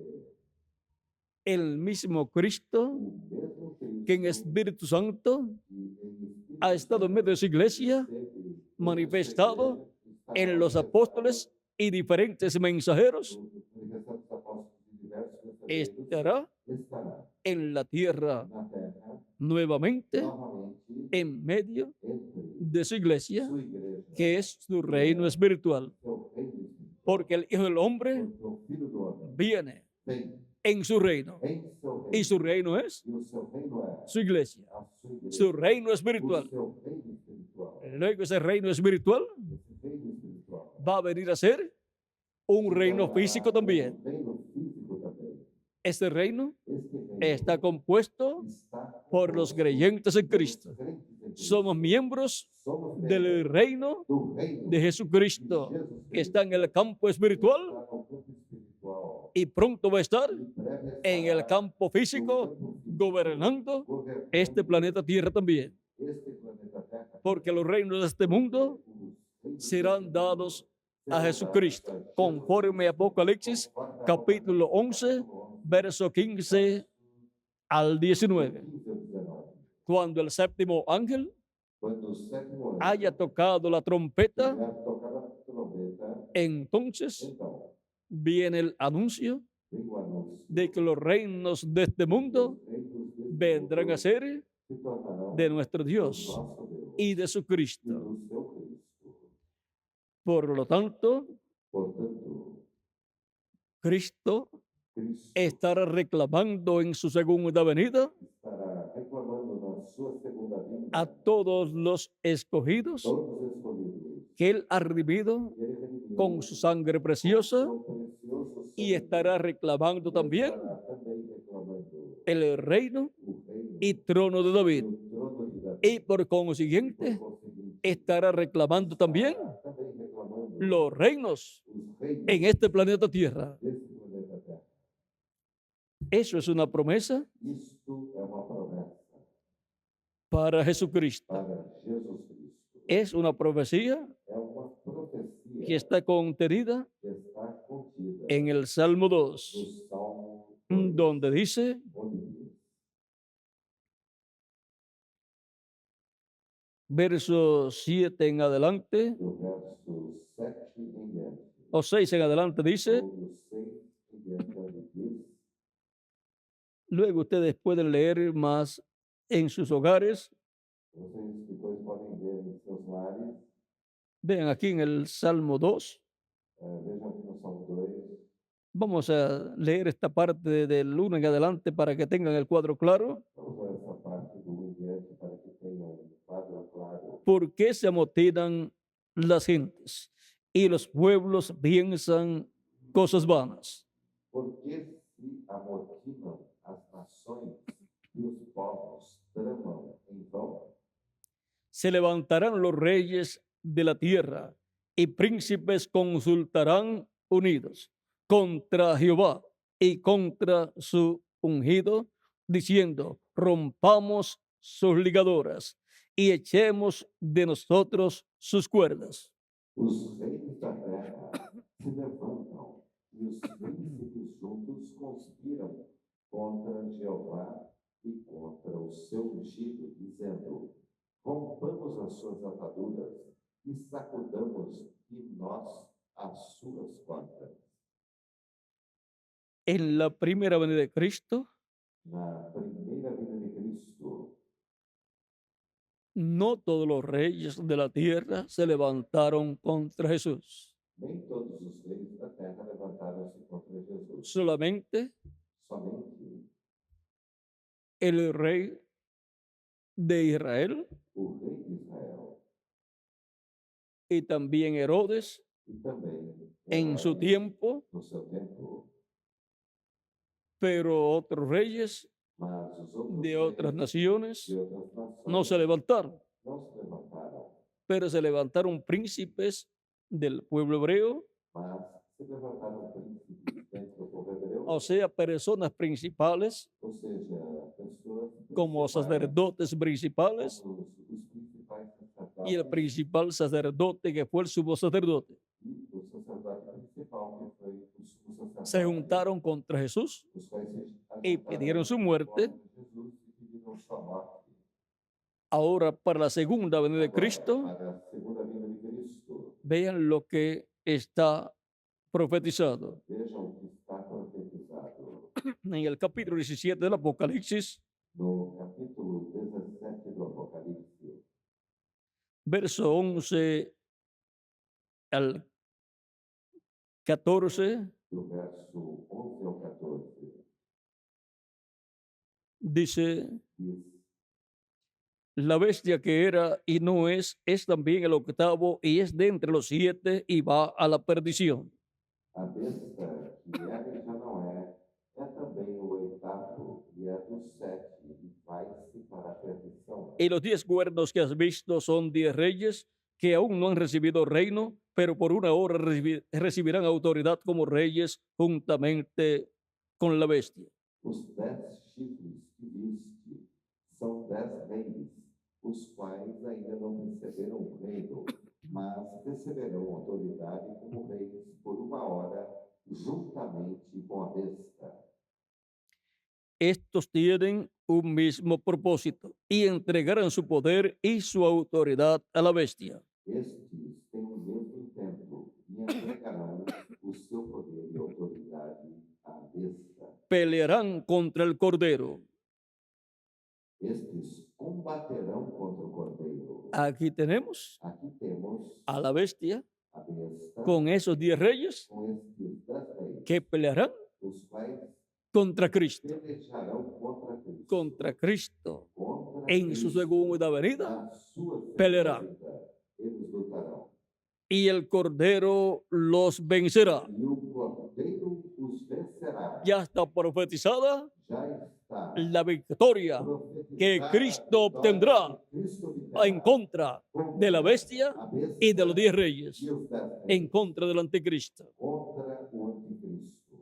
el mismo Cristo
o mesmo Cristo
que en Espíritu Santo
que em Espírito
ha estado en medio de su iglesia,
sempre
manifestado en los apóstoles y diferentes mensajeros,
manifestado os apóstolos de diversos mensageiros,
estará
estará
en la tierra
na terra
nuevamente
novamente
en medio
entre
de su iglesia,
sua igreja,
que es su reino espiritual,
seu reino espiritual.
porque el Hijo del Hombre
Porque o Filho do Homem
viene
vem
en su reino,
em seu reino,
y su reino es
e o seu reino é
su iglesia,
a sua igreja,
su reino
o
espiritual.
seu reino espiritual.
Luego ese reino espiritual
Esse reino espiritual
va a venir a ser un reino físico también.
um reino físico também.
Este reino
Este reino
está compuesto
está
por los
composto
creyentes en
pelos
Cristo.
crentes em Cristo.
Somos miembros
Somos
del
membros
reino
do reino
de Jesucristo,
de Jesus
que está en el campo espiritual
está no campo espiritual.
y pronto va a estar
E breve
en el
estará
campo
no
físico,
campo físico,
gobernando
governando
este planeta Tierra también.
este planeta Terra,
Porque los reinos de este mundo
os reinos
serán
deste
dados
mundo
a
serão
Jesucristo,
dados a
conforme a Apocalipsis,
conforme a
capítulo 11, verso 15 al 19.
15 ao 19.
Cuando el séptimo ángel
Quando o sétimo anjo
haya tocado la trompeta,
tiver tocado a trombeta,
entonces
então
viene el anuncio
vem o anúncio
de que los reinos de este mundo
os reinos deste
vendrán a
mundo
ser
se tornarão
de nuestro
do
Dios
nosso Deus
y de su
e
Cristo.
do seu Cristo.
Por lo tanto,
Portanto,
Cristo
Cristo
estará reclamando en su segunda venida
estará reclamando na sua segunda vinda
a todos los escogidos
todos os escolhidos
que Él ha redimido
que ele redimiu
con su sangre preciosa,
com precioso
y
sangue,
estará reclamando
e
también
estará também reclamando
el reino
o reino
y trono de
e
David.
o trono de Davi.
Y por consiguiente
Por consiguiente,
estará reclamando también
estará também reclamando
los reinos
os reinos
en este planeta Tierra.
desse planeta Terra.
Eso es una promesa
Isto é uma promessa
para Jesucristo.
para Jesus Cristo.
Es una profecía
É uma profecia
que está contenida
que está contida
en el Salmo
no
2,
Salmo 2,
donde dice,
onde diz:
verso 7 en adelante,
do verso 7 em diante,
o 6 en adelante, dice,
ou do 6 em diante, diz:
luego ustedes pueden leer más en sus hogares.
vocês depois podem ver em seus lares,
Vean aquí en el Salmo 2.
vejam aqui no Salmo 2,
Vamos a leer esta parte del 1 en adelante para que tengan el cuadro claro.
vamos a essa parte do 1 em diante para que tenham um quadro claro.
¿Por qué se amotinan las gentes y los pueblos piensan cosas vanas?
Por que se amotinam as nações e os povos tramam em vão?
Se levantarán los reyes de la tierra y príncipes consultarán unidos contra Jehová y contra su ungido, diciendo, rompamos sus ligaduras y echemos de nosotros sus cuerdas.
Os reis da terra se levantam e os príncipes juntos conspiram contra Jeová e contra o seu ungido, dizendo: rompamos as suas ataduras e sacudamos de nós as suas cordas.
En la primera venida de Cristo,
Na primeira vinda de Cristo,
no todos los reyes de la tierra se levantaron contra Jesús.
nem todos os reis da terra levantaram-se contra Jesus.
Solamente
Somente
el rey de Israel
o rei de Israel
y también Herodes
e também
en su
Herodes,
tiempo,
no seu tempo,
pero otros reyes
mas os outros
de
reis
otras naciones
de outras nações
no se levantaron,
não se levantaram,
pero se levantaron príncipes del pueblo hebreo,
mas se levantaram príncipes dentro do povo hebreu,
o sea, personas principales
ou seja, pessoas
como
principais,
sacerdotes principales
como os principais
y el
sacerdotes
principal sacerdote que fue el sumo sacerdote.
e o sacerdote principal, que foi o sumo
Se
sacerdote,
juntaron contra Jesús
os quais se
y
ajuntaram
pidieron su muerte.
contra Jesus e pediram sua morte.
Ahora, para la segunda venida de
Agora,
Cristo,
para a segunda vinda de Cristo,
vean lo que está profetizado.
vejam o que está profetizado
En el capítulo 17 del Apocalipsis,
no capítulo 17 do Apocalipse,
verso 11 al 14,
do verso 11 ao 14,
dice,
diz:
la bestia que era y no es también el octavo y es de entre los 7 y va a la perdición.
a besta que era e já não é também o oitavo e é do 7 e vai-se para a perdição.
Y los 10 cuernos que has visto son 10 reyes que aún no han recibido reino, pero por una hora recibirán autoridad como reyes juntamente con la bestia.
Os 10 chifres que viste são 10 reis, os quais ainda não receberam o reino, mas receberão autoridade como reis por uma hora, juntamente com a besta.
Estos tienen un mismo propósito y entregarán su poder y su autoridad a la bestia.
Estes têm o mesmo intento e entregarão o seu poder e autoridade à besta.
Pelearán contra el Cordero.
Estes combaterão contra o cordeiro.
Aquí tenemos
Aqui temos
a la bestia
a besta
con esos 10 reyes
com estes 10 reis,
que pelearán
os quais
contra Cristo.
pelejarão contra Cristo.
Contra Cristo
Contra
en su
Cristo,
segunda venida.
na sua
peleará.
segunda vinda, eles lutarão.
Y el Cordero los vencerá.
E o cordeiro os vencerá.
Ya está profetizada
Já está
la victoria
profetizada
que
a
Cristo
vitória
obtendrá
que Cristo obterá
en contra de la bestia
a besta
y de los 10 reyes,
e os 10 reis,
en contra del anticristo,
contra o anticristo.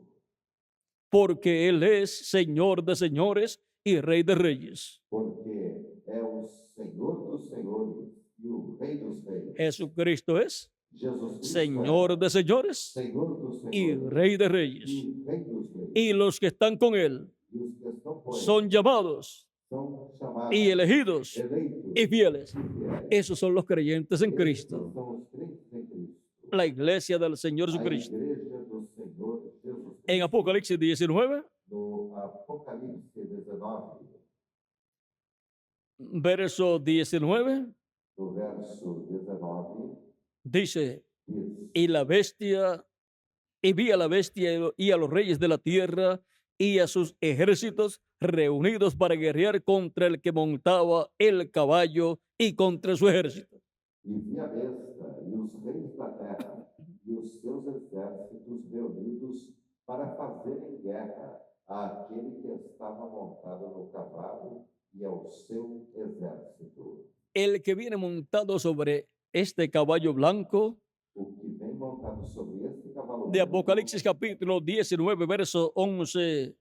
porque Él es Señor de señores y Rey de reyes.
Porque é o Senhor dos senhores e o Rei dos reis.
Jesucristo es
Jesus Cristo
Señor de señores
Senhor dos
y
senhores
Rey de reyes.
e Rei dos reis.
Y los que están con Él
E os que estão com ele
son llamados
são
y
chamados,
elegidos
eleitos
y fieles.
e fiéis.
Esos son los creyentes en
Estes
Cristo,
são os crentes em Cristo.
la iglesia del Señor
A
Jesucristo.
igreja do Senhor Jesus
En
Cristo.
Apocalipsis 19,
No Apocalipse 19,
verso 19,
no verso 19,
dice,
diz:
y la bestia, y vi a la bestia y a los reyes de la tierra y a sus ejércitos reunidos para guerrear contra el que montaba el caballo y contra su ejército.
E vi a besta e os reis da terra e os seus exércitos reunidos para fazerem guerra àquele que estava montado no cavalo e ao seu exército.
El que viene montado sobre este caballo blanco,
O que vem montado sobre este cavalo
de
branco,
Apocalipsis capítulo 19, verso 11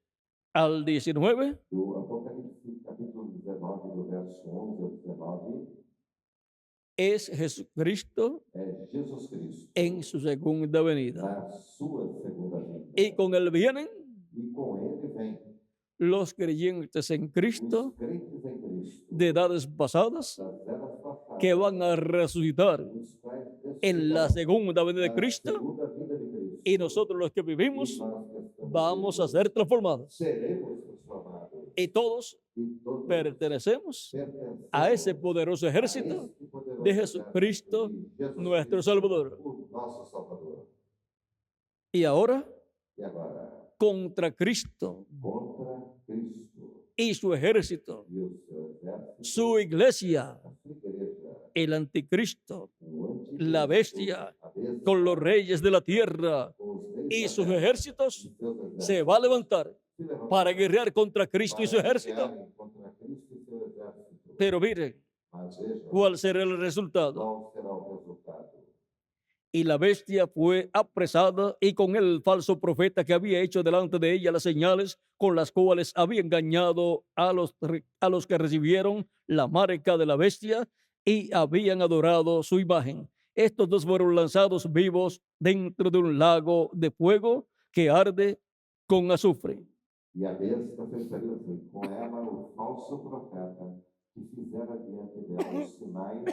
al 19,
do Apocalipse capítulo 19, do verso 11 ao 19,
es Jesucristo
é Jesus Cristo
en su segunda venida.
na sua segunda vinda.
Y con él vienen
E com ele vem
los creyentes en Cristo
os crentes em Cristo
de edades pasadas
das eras passadas,
que van a resucitar
os quais
en la
ressuscitarão
segunda venida de
na
Cristo,
segunda vinda de Cristo.
y nosotros los que
E
vivimos
nós que estamos
vamos a
vivos,
ser transformados.
seremos transformados.
Y todos
E todos
pertenecemos
pertencemos
a ese poderoso
a
ejército
este poderoso
de Jesucristo,
exército de Jesus
nuestro
Cristo,
Salvador.
o nosso Salvador.
Y ahora,
E agora,
contra Cristo
contra Cristo
y su ejército,
e o seu exército,
su iglesia,
a sua igreja,
el anticristo,
o anticristo,
la bestia,
a besta,
con los reyes de la tierra
com os reis
y
da
sus
terra,
ejércitos,
e seus exércitos,
se va a levantar
se levantarão
para guerrear contra Cristo y su
para
ejército.
guerrearem contra Cristo e seu exército.
Pero miren,
Mas vejam
¿cuál será el resultado?
qual será o resultado.
Y la bestia fue apresada y con él el falso profeta que había hecho delante de ella las señales con las cuales había engañado a los que recibieron la marca de la bestia y habían adorado su imagen. Estos dos fueron lanzados vivos dentro de un lago de fuego que arde con azufre.
E a besta foi presa, e com ela o falso profeta, que fizera diante dela os sinais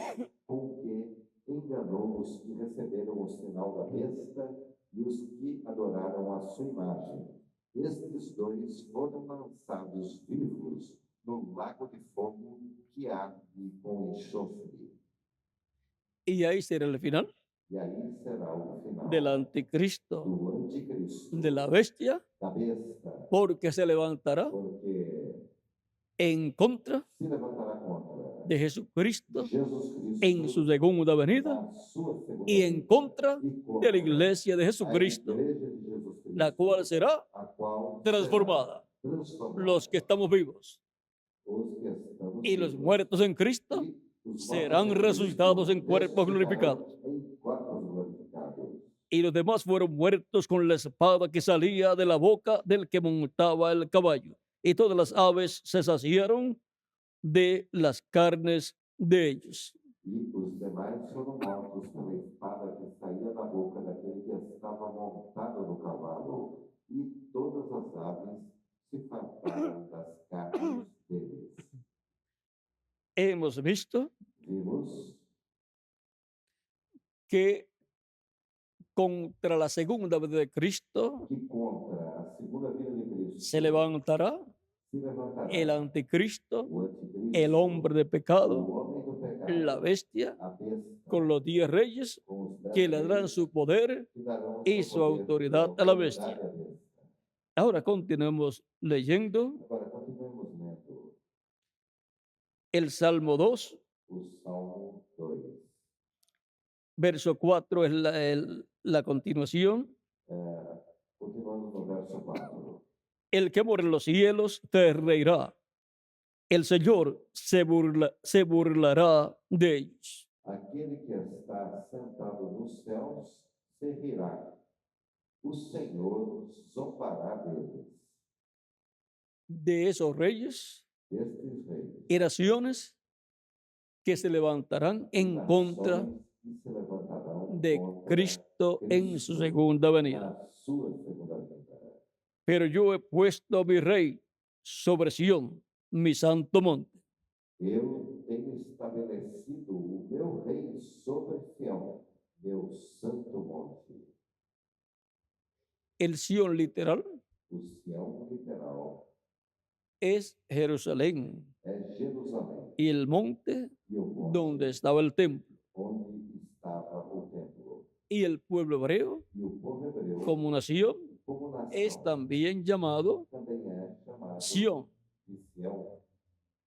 com que enganou os que receberam o sinal da besta e os que adoraram a sua imagem. Estes dois foram lançados vivos no lago de fogo que arde com enxofre.
Y ahí será el final
E aí será o final
del anticristo,
do anticristo,
de la bestia,
da besta,
porque se levantará
porque
en contra
se levantará contra
de Jesucristo
Jesus Cristo
en su segunda venida
na sua segunda
y en
vinda,
contra
e
de
contra
la iglesia de
a
Jesucristo,
igreja de Jesus Cristo,
la cual será
a qual
transformada.
será transformada.
Los que estamos vivos
Os que estamos
y los
vivos
muertos en Cristo
e os
serán
mortos em
resucitados en
Cristo
cuerpos
ressuscitarão
glorificados.
em corpos glorificados.
Y los demás fueron muertos con la espada que salía de la boca del que montaba el caballo. Y todas las aves se saciaron de las carnes de ellos.
E os demais foram mortos pela espada que saía da boca daquele que estava montado no cavalo, e todas as aves se fartaram das carnes deles.
Hemos visto
Vimos
que contra la segunda venida de Cristo
que contra a segunda vinda de Cristo
se levantará
se levantará
el anticristo,
o anticristo,
el hombre de
o
pecado,
homem do pecado,
la bestia,
a besta,
con los 10 reyes
com os 10
que le darán
reis,
su poder
que darão
y
seu
su
poder,
autoridad
sua
a la
autoridade
bestia.
à besta.
Ahora continuemos leyendo
Agora continuemos lendo
el Salmo 2,
o Salmo 2.
verso 4 es la continuación.
Continuando no verso 4.
El que mora en los cielos te reirá. El Señor se burlará de ellos.
Aquele que está sentado nos céus se rirá. O Senhor zombará deles,
De esos reyes
destes reis,
y naciones que se levantarán en contra
nações que se levantarão
de
contra
Cristo en su
Cristo
segunda venida.
na sua segunda vinda.
Pero yo he puesto a mi rey sobre Sión, mi santo monte.
Eu tenho estabelecido o meu reino sobre Sião, meu santo monte.
El Sión literal
O Sião literal
es Jerusalén
é Jerusalém
y el monte
e o monte
donde estaba el templo.
onde estava o templo.
Y el pueblo hebreo,
E o povo hebreu,
como nación,
como
es
nação,
también llamado
também é chamado
Sión.
de Sião,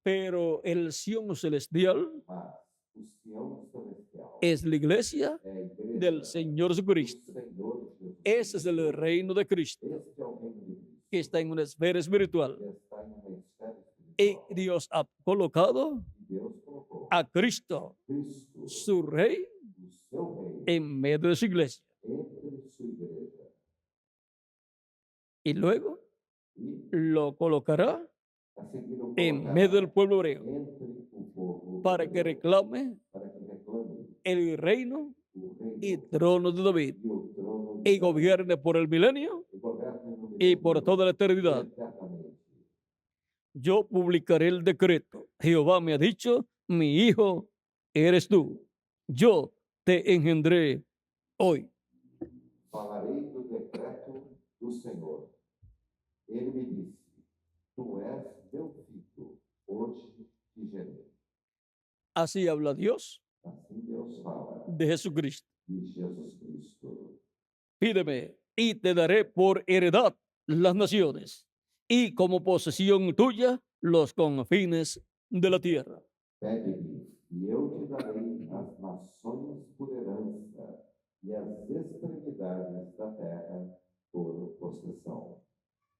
Pero el Sión celestial
mas o Sião celestial
es la iglesia
é a igreja
del Señor
do
Jesucristo.
Senhor Jesus.
Ese es el reino de Cristo,
Este é o reino de Cristo,
que está en una esfera espiritual.
que está em uma esfera
Y
espiritual.
Dios ha colocado
E Deus colocou
a Cristo,
Cristo,
su rey,
o seu reino,
en medio de su iglesia.
entre sua igreja.
Y luego
E
lo colocará
a seguir o
en
colocará
medio del pueblo hebreo
entre o povo
para que
hebreu,
reclame
para que reclame
el reino
o reino
y trono de David
e o trono
y
de David,
gobierne por el milenio
e governe no
y por
milenio
toda la eternidad.
eternamente.
Yo publicaré el decreto. Jehová me ha dicho, mi hijo eres tú. Yo te engendré hoy.
Falarei do decreto do Senhor. Ele me disse: Tu és meu filho, hoje te gerei.
Así habla Dios
Assim Deus fala
de Jesucristo.
de Jesus Cristo.
Pídeme y te daré por heredad las naciones y como posesión tuya los confines de la tierra.
Pede-me, e eu te darei as nações por herança e as extremidades da terra por possessão.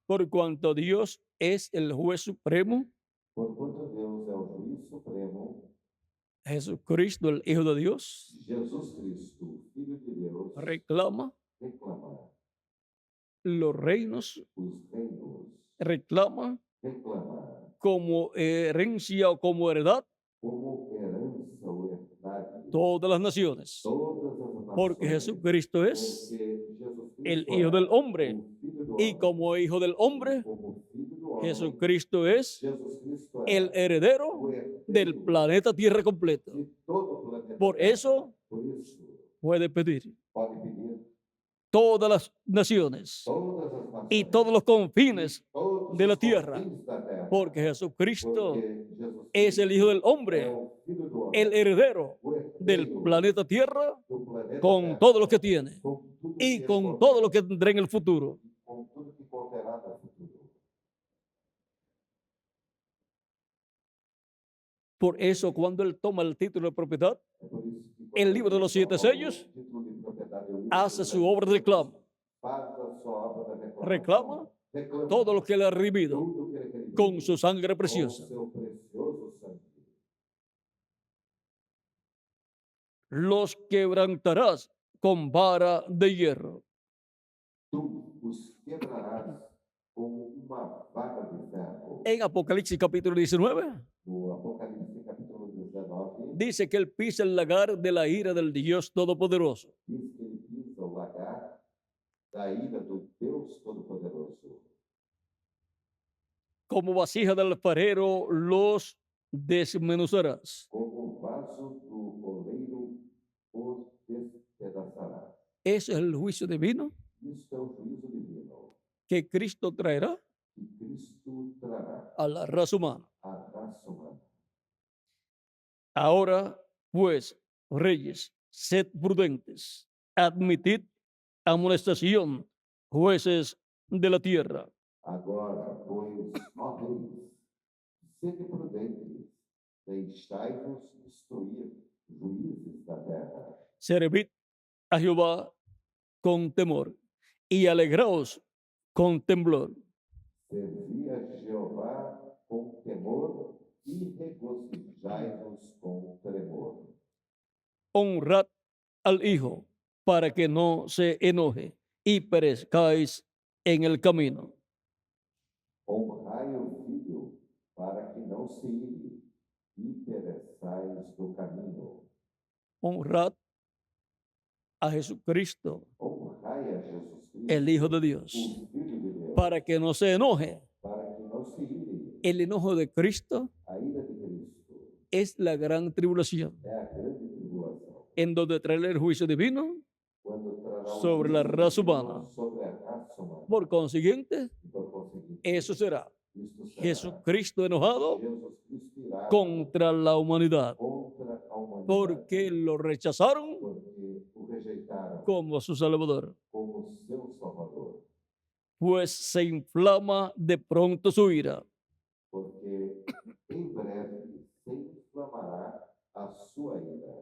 Por cuanto Dios es el juez supremo,
Porquanto Deus é o juiz supremo,
Jesucristo, el Hijo de Dios,
Jesus Cristo, Filho de Deus,
reclama
reclama
los reinos,
os reinos,
reclama
reclama
como herencia o como heredad
como herança ou herdade
todas las naciones.
todas as nações,
Porque Jesucristo es
porque Jesus
el
Cristo
Hijo
é
del hombre
o Filho do
y
homem,
como Hijo del hombre,
como Filho do homem,
Jesucristo es
Jesus Cristo é
el heredero
o herdeiro
del planeta Tierra completo.
de todo o planeta
Por
Terra.
eso
Por isso,
puede pedir
pode pedir
todas las naciones
todas as nações
y todos los confines
todos
de la
os
tierra,
confins da terra,
porque Jesucristo
porque Jesus
es el Hijo del
é
hombre,
o Filho do homem,
el heredero
o
del
herdeiro
planeta Tierra,
do planeta
con
Terra,
todo lo que tiene
com tudo
y
que
con
contém,
todo lo que tendrá en el futuro.
com tudo que conterá no futuro.
Por eso, cuando él toma el título de propiedad,
É por isso que
el
quando
libro de
ele
los 7
toma o
sellos
título de propriedade do livro
hace
dos
su
sete
obra de
sellos,
reclamo,
faz a sua obra da reclamação,
reclama
reclama
todo lo que le ha redimido
tudo que ele redimiu
con su sangre
com
preciosa.
seu precioso sangue.
Los quebrantarás con vara de hierro.
Tu os quebrarás com uma vara de ferro.
En Apocalipsis capítulo 19
No Apocalipse capítulo 19,
dice que él pisa el lagar de la ira del Dios Todopoderoso.
diz que ele pisa o lagar da ira do Deus Todo-Poderoso.
Como vasija del alfarero los desmenuzarás.
Como vaso do oleiro os despedaçará.
Ese es el juicio divino
Isto é o juízo divino
que Cristo traerá
que Cristo trará
a la raza humana.
à raça humana.
Ahora, pues, reyes, sed prudentes, admitid amonestación, jueces de la tierra.
Agora, pois, ó reis, sede prudentes, deixai-vos instruir, juízes da terra.
Servid a Jehová con temor y alegraos con temblor.
Servi a Jeová com temor e regozijai-vos com tremor.
Honrad al Hijo para que no se enoje y perezcáis en el camino.
Honrai o Filho, para que não se ire e pereçais no caminho.
Honrad a Jesucristo,
Honrai a Jesus Cristo,
el Hijo de Dios,
o Filho de Deus,
para que no se enoje
para que não se ire
El enojo de Cristo
a ira de Cristo
es la gran tribulación,
é a grande tribulação,
en donde traerá el juicio divino
quando trará o
sobre la
juízo
raza
divino
humana.
sobre a raça humana.
Por consiguiente,
E por conseguinte,
eso será
isto será
Jesucristo enojado
Jesus Cristo irado
contra la humanidad,
contra a humanidade,
porque lo rechazaron
porque o rejeitaram
como su Salvador,
como seu Salvador,
pues se inflama de pronto su ira.
porque em breve se inflamará a sua ira.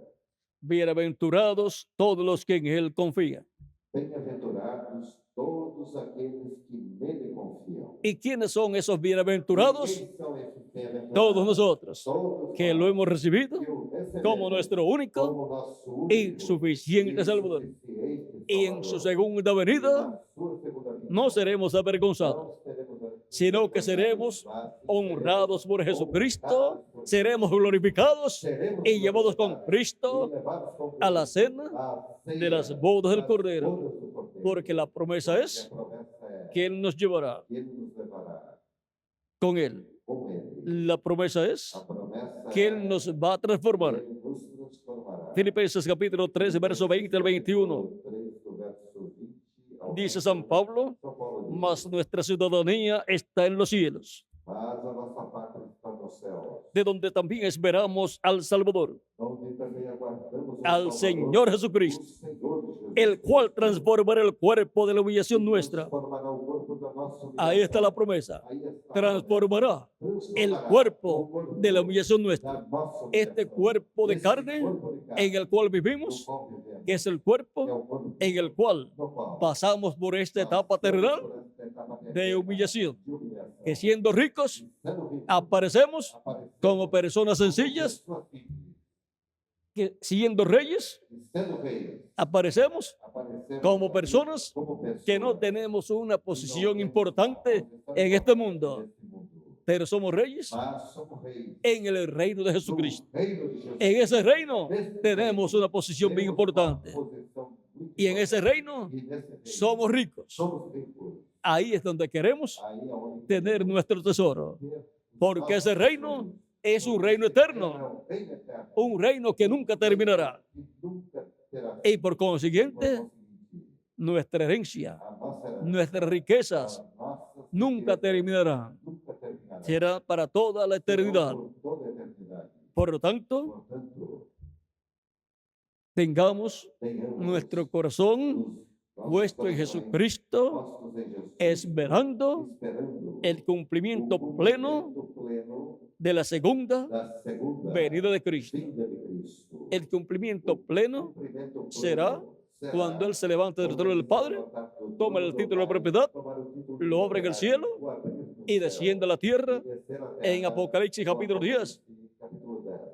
Bienaventurados todos los que en él confían.
Bem-aventurados todos aqueles que nele confiam.
¿Y quiénes son esos bienaventurados?
Quem são esses bem-aventurados?
Todos nosotros,
Todos
que lo
nós,
hemos recibido
que o recebemos
como nuestro único
como nosso
y
único
suficiente
e
Salvador.
suficiente
Y en su
Salvador.
segunda
E
venida
na sua segunda vinda,
no seremos avergonzados,
não seremos
sino que seremos
avergonzados,
honrados por
seremos
Jesucristo,
honrados por
seremos glorificados
seremos
y llevados con
glorificados
Cristo
e levados com
a la
Cristo
cena
à
de
ceia
las bodas del
das
Cordero,
bodas do Cordeiro.
porque la promesa
Porque
es
a promessa é
que Él nos llevará
que Ele nos levará
con Él.
com Ele.
La promesa es
A promessa
que
é
Él nos va a transformar.
Ele nos transformará.
Filipenses capítulo 3, verso 20 al 21.
Capítulo 3, do verso 20 ao
Dice
21.
San Pablo,
São Paulo diz,
mas nuestra ciudadanía está en los cielos,
mas a nossa pátria está nos céus,
de donde también esperamos al Salvador,
onde também aguardamos o
al
Salvador,
Señor Jesucristo,
o Senhor Jesus,
el cual transformará el cuerpo de la humillación
que
nuestra.
transformará o corpo da nossa
Ahí está
humilhação.
la promesa.
Aí está,
Transformará el
transformará
cuerpo
o corpo
de la humillación nuestra.
da nossa
Este
humilhação.
cuerpo de
Esse
carne
corpo de carne
en el cual
no
vivimos,
qual vivemos,
que es el
é
cuerpo
o corpo
en el cual
no qual
pasamos por esta etapa terrenal
por esta etapa
de
terrenal
humillación,
de humilhação.
que siendo ricos
Sendo ricos,
aparecemos
aparecemos
como personas
como
sencillas,
pessoas simples.
que siendo reyes
E sendo reis,
aparecemos
aparecemos
como
aqui
personas
como pessoas
que no tenemos una
que
posición
não temos
importante
uma posição
en este
importante
mundo,
neste mundo.
pero somos reyes
Mas somos reis
en el reino de
no
Jesucristo.
reino de Jesus.
En ese reino
Neste
tenemos
reino,
una posición bien
temos uma
importante,
posição muito
y en ese
importante.
reino
E nesse reino
somos ricos.
somos ricos.
Ahí es donde queremos
Aí é onde
tener nuestro tesoro,
ter
porque ese reino es un reino
é
eterno,
um reino eterno,
un reino que nunca terminará,
que nunca terá
y por
fim.
consiguiente
Por conseguinte,
nuestra herencia,
a nossa herança,
nuestras riquezas
as nossas
nunca
riquezas
terminarán,
nunca terminará.
será para toda la
Serão
eternidad.
por toda a eternidade.
Por lo tanto,
Portanto,
tengamos
tenhamos
nuestro corazón
os nossos
puesto en
corações
Jesucristo,
postos em Jesus,
esperando
esperando
el cumplimiento pleno
cumprimento pleno
de la segunda
da segunda
venida de Cristo.
vinda de Cristo.
El cumplimiento pleno
Cumprimento pleno
será cuando Él se levante del trono del Padre, toma el título de propiedad, lo obra en el cielo y desciende a la tierra en Apocalipsis capítulo 10,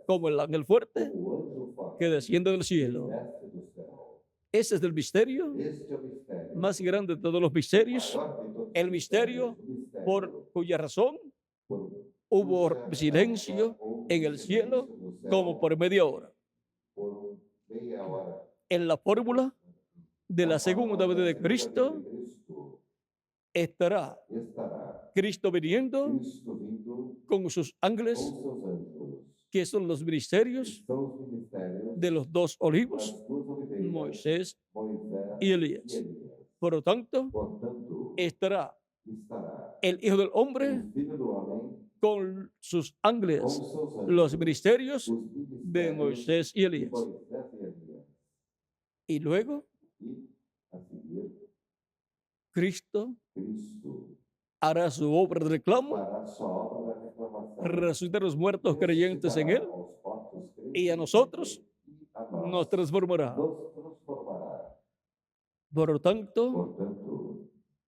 como el ángel fuerte que desciende del cielo. Ese es el misterio
Este é o mistério.
más grande de todos los misterios,
Maior de todos os
el misterio
mistérios,
por cuya razón
por
hubo
cuja
silencio
houve
en el cielo
silêncio no céu
como por media hora.
por meia hora.
En la fórmula de la segunda venida de Cristo
Cristo
estará
estará
Cristo viniendo
Cristo vindo
con sus ángeles,
com seus anjos.
que son los ministerios
São os ministérios
de los dos olivos,
das duas oliveiras,
Moisés
Moisés
y
e
Elías.
Elias.
Por lo tanto,
Portanto,
estará
estará
el Hijo del Hombre
o Filho do Homem
con sus
com
ángeles,
seus anjos,
los ministerios
os
de
ministérios
Moisés y
de
Elías.
Moisés e Elias.
Y luego
E, a seguir,
Cristo
Cristo
hará su obra de reclamo,
fará sua obra da reclamação.
resucitar a los muertos creyentes en Él,
Ressuscitará aos mortos crentes
y a nosotros
e a nós
nos transformará.
nos transformará.
Por lo tanto,
Portanto,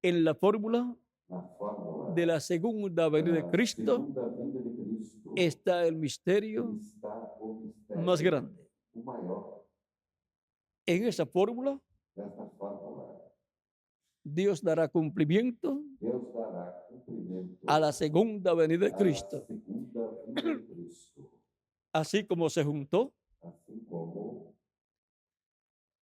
en la fórmula
na fórmula
de la segunda venida de
da
Cristo
segunda vinda de Cristo
está el misterio
está o mistério
más grande.
o maior.
En esa fórmula,
Nesta fórmula,
Dios dará cumplimiento
Deus dará cumprimento
a la segunda venida de
à
Cristo,
segunda vinda de Cristo,
así como se juntó
assim como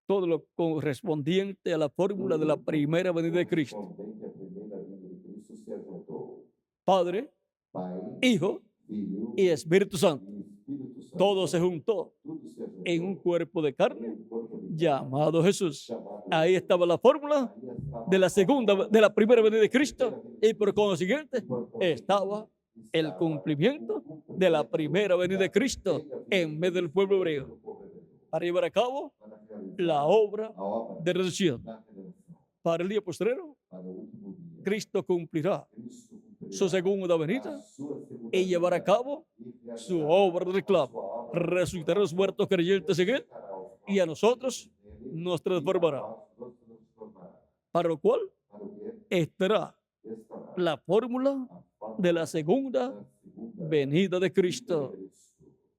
todo lo correspondiente a la fórmula de la primera venida de Cristo.
correspondente à primeira vinda de Cristo se ajuntou.
Padre,
Pai,
Hijo
Filho
y Espíritu Santo.
e Espírito Santo.
Todo se juntó
Tudo se juntou
en un cuerpo de carne
em um corpo de carne
llamado Jesús.
chamado
Ahí estaba la fórmula
Aí estava
de la segunda, de la primera venida de Cristo, y por consiguiente
e por conseguinte,
estaba el
estava
cumplimiento
o cumprimento
de la primera venida de Cristo
da
en medio del pueblo hebreo
do povo hebreu,
para llevar a cabo
para realizar
la obra
a obra
de redención.
da redenção.
Para el día postrero,
Para o último dia,
Cristo cumplirá
Cristo cumprirá
su segunda
a
venida
sua segunda
y llevará a
vinda
cabo
e realizará
su obra de
a
reclamo.
sua obra de
Resucitará a los muertos creyentes en él
ressuscitará os
y a
mortos
nosotros
nele,
nos
e a
transformará.
nós nos transformará.
Para lo cual
Para o que
estará
estará
la fórmula
a forma
de la segunda
da segunda
venida de
vinda de
Cristo
Cristo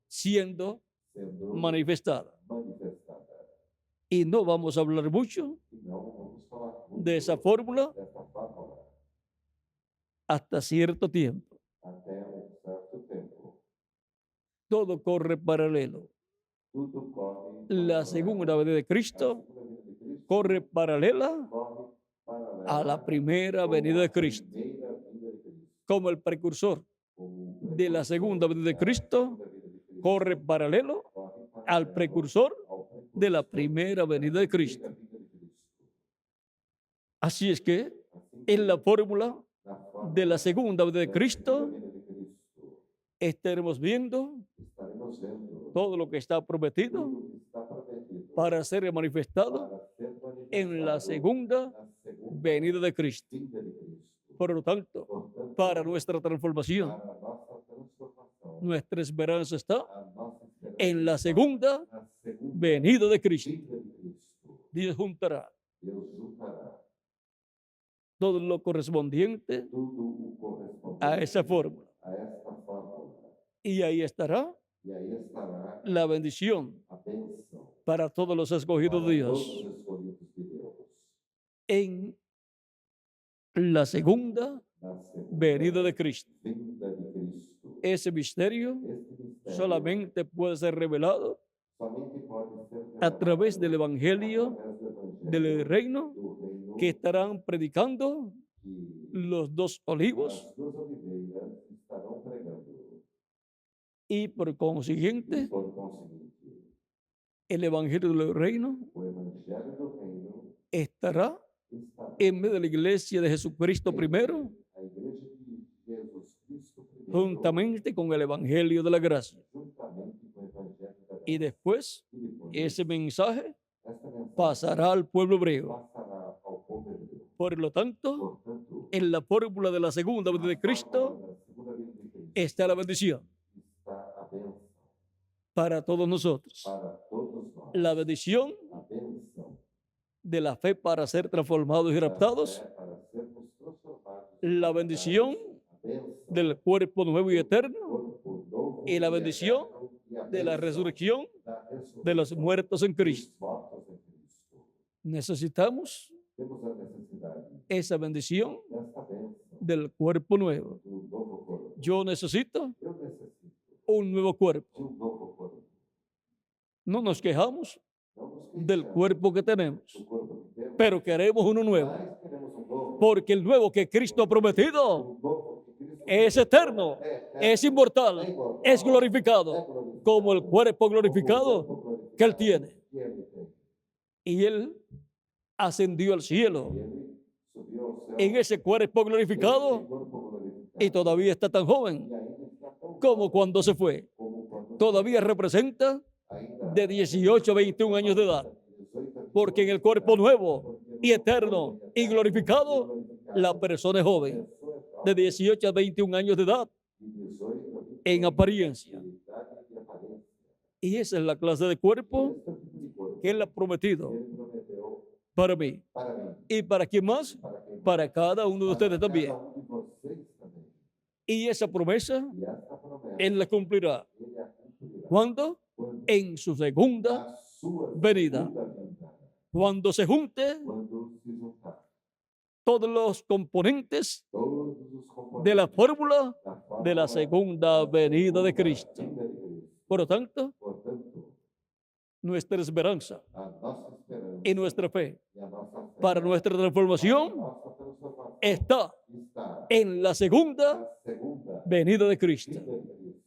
siendo
sendo
manifestada.
manifestada.
Y no vamos a hablar mucho
E não vamos falar muito
de esa fórmula
dessa fórmula
hasta cierto tiempo.
até um certo tempo.
Todo corre paralelo.
Tudo corre
La
paralelo.
segunda venida de
A
Cristo
segunda vinda de Cristo
corre paralela
corre paralela
a la primera
com
venida
a
de Cristo.
primeira vinda de Cristo.
Como el precursor
Como
de la segunda venida de Cristo corre paralelo al precursor de la primera venida de Cristo. Así es que en la fórmula de la segunda venida de Cristo estaremos viendo
estaremos vendo
todo lo que está prometido
tudo que está prometido
para ser manifestado
para ser
en la
manifestado
segunda
na segunda
venida de Cristo.
vinda de Cristo.
Por lo tanto,
Portanto,
para nuestra transformación,
para a nossa transformação,
nuestra esperanza está
a nossa esperança
en la
está
segunda
na segunda
venida de Cristo.
vinda de Cristo.
Dios juntará
Deus juntará
todo lo correspondiente
tudo o correspondente
a esa fórmula.
a esta fórmula.
Y ahí estará
E aí estará
la bendición
a bênção
para todos los escogidos
para
de
todos
Dios
os escolhidos de Deus.
en la segunda
Na segunda
venida de Cristo.
vinda de Cristo.
Ese misterio
Este mistério
solamente puede ser revelado
somente pode ser
a través del Evangelio
através do Evangelho
del reino
do reino
que estarán predicando
que
los dos olivos
as duas oliveiras estarão pregando.
y por consiguiente
Por conseguinte,
el Evangelio del reino
o Evangelho do reino
estará
está
en medio de la iglesia de Jesucristo primero,
a igreja de Jesus Cristo primeiro,
juntamente con el Evangelio de la gracia.
juntamente com o Evangelho da
Y
graça.
después
E depois,
ese mensaje
esta mensagem
pasará al pueblo hebreo.
passará ao povo hebreu.
Por lo tanto,
Portanto,
en la fórmula de la segunda venida de
na
Cristo
fórmula da segunda vinda de Cristo
está la bendición
está a bênção
para todos nosotros.
para todos nós.
La bendición
A bênção
de la fe para ser transformados y
da
raptados.
fé para sermos transformados.
La bendición
A bênção
del cuerpo nuevo y
do
eterno.
corpo novo
Y la
e
bendición
eterno, e a
De la
bênção
resurrección
da resurrecção
de los muertos en Cristo.
dos mortos em Cristo.
Necesitamos
Temos a necessidade
esa bendición
desta bênção
del cuerpo nuevo.
do novo corpo.
Yo necesito
Eu necessito
un nuevo cuerpo.
de novo corpo.
No nos quejamos
Não nos
del
queixamos
cuerpo que tenemos,
do corpo que temos,
pero queremos uno nuevo,
mas queremos novo.
porque el nuevo que Cristo ha prometido
Novo que Cristo
es eterno, es inmortal, es glorificado, como el cuerpo glorificado que Él tiene.
que ele tem.
Y Él ascendió al cielo
E ele subiu ao céu.
en ese cuerpo glorificado
Esse corpo glorificado.
y todavía está tan joven
E ainda está tão
como cuando se fue.
como quando
Todavía representa
ainda
de 18 a 21 años de edad,
18 anos,
porque en el cuerpo nuevo y eterno y glorificado, la persona es joven, de 18 a 21 años de edad en apariencia. Y esa es la clase de cuerpo que Él ha prometido para mí.
para mim,
¿Y para quién más?
para quem
Para cada uno de ustedes también.
cada de vocês também.
Y esa promesa
E essa promessa
Él la cumplirá.
ele a cumprirá
¿Cuándo?
quando
En su segunda
a sua
venida.
segunda vinda,
Cuando se junte
quando se juntar
todos los componentes
todos os componentes
de la fórmula
da
de la
fórmula
segunda venida de
segunda
Cristo.
vinda de Cristo.
Por lo tanto,
Portanto,
nuestra esperanza
a nossa esperança
y nuestra fe
e a nossa fé
para nuestra transformación
nossa transformação
está
está
en la segunda
na segunda
venida de Cristo.
vinda de Cristo.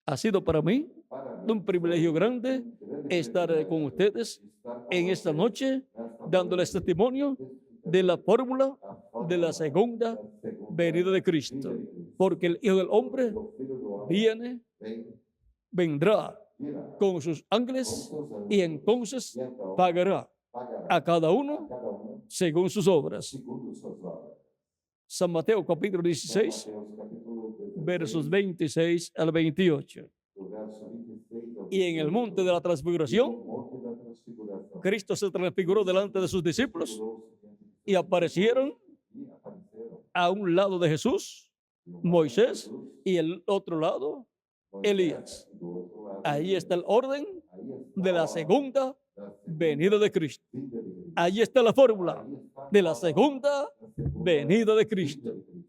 Ha sido para mí
Para mim,
un privilegio grande
grande
estar con
privilégio
ustedes
estar com
en esta
vocês
noche,
nesta
dándoles
noite,
testimonio de la fórmula de la segunda venida de Cristo. Porque el Hijo del Hombre
O Filho do Homem
viene,
vem,
vendrá
virá
con sus
com
ángeles
seus anjos
y entonces
e então
pagará
pagará
a cada
a
uno
cada um
según sus obras.
segundo suas obras.
San Mateo capítulo
São
16,
Mateus capítulo 16,
versos 26 al 28.
do verso 26 ao
Y en el monte de la
no
transfiguración,
monte da transfiguração.
Cristo se transfiguró delante de sus discípulos y aparecieron
E apareceram
a un lado de Jesús Moisés y el otro lado Elías.
do outro lado.
Ahí está el orden
Aí está
de
a
la
ordem
segunda
da segunda
venida de Cristo.
vinda de Cristo.
Ahí está la fórmula
Aí está
de
a
la
ordem
segunda
da segunda
venida de
vinda
Cristo.
de Cristo.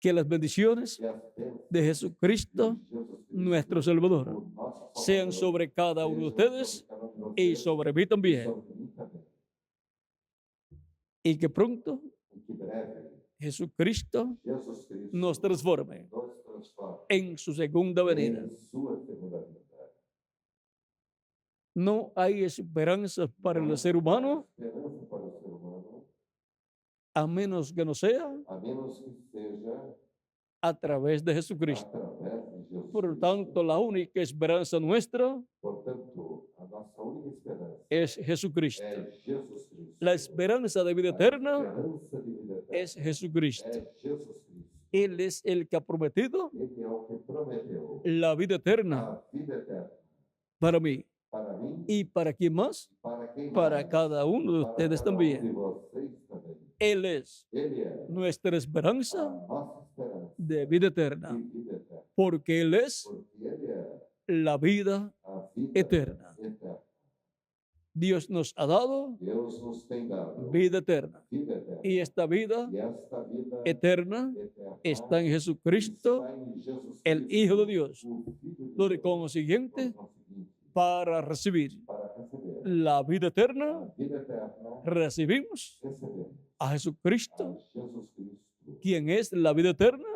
Que las bendiciones
Que as bênçãos
de Jesucristo,
de Jesus Cristo,
nuestro Salvador,
o nosso
sean
Salvador,
sobre cada uno de
sejam
ustedes
sobre cada um de
y
vocês
sobre mí
e
también.
sobre mim também.
Y que pronto
E que breve
Jesucristo
Jesus Cristo
nos transforme
nos transforme
en su segunda venida.
em sua segunda vinda.
No hay esperanza para el ser humano
Esperança para o ser humano,
a menos que no sea
a menos que seja
a través de Jesucristo.
através de Jesus
Por lo
Cristo.
tanto, la única esperanza nuestra
Portanto, a nossa única esperança
es Jesucristo.
é Jesus Cristo.
La esperanza de vida
A
eterna
esperança de vida eterna
es Jesucristo.
é Jesus Cristo.
Él es el que ha prometido
Ele é o que prometeu
la vida eterna
a vida eterna
para mí.
para mim
¿Y para quién más?
para quem
Para
mais?
cada uno de
Para
ustedes
cada um
también.
de vocês também.
Él es
Ele é
nuestra
a
esperanza
nossa esperança
de vida
de
eterna.
vida eterna.
Porque Él es
Porque Ele é
la vida
a vida
eterna.
eterna.
Dios nos ha dado
Deus nos tem dado
vida eterna.
vida eterna.
Y esta vida
E esta vida
eterna
eterna
está en Jesucristo,
está em Jesus
el
Cristo,
Hijo de Dios.
o Filho de
Por
Deus.
consiguiente,
Por conseguinte,
para recibir
para receber
la vida
a
eterna,
vida eterna,
recibimos
recebemos
a
a
Jesucristo,
Jesus Cristo,
quien es la vida eterna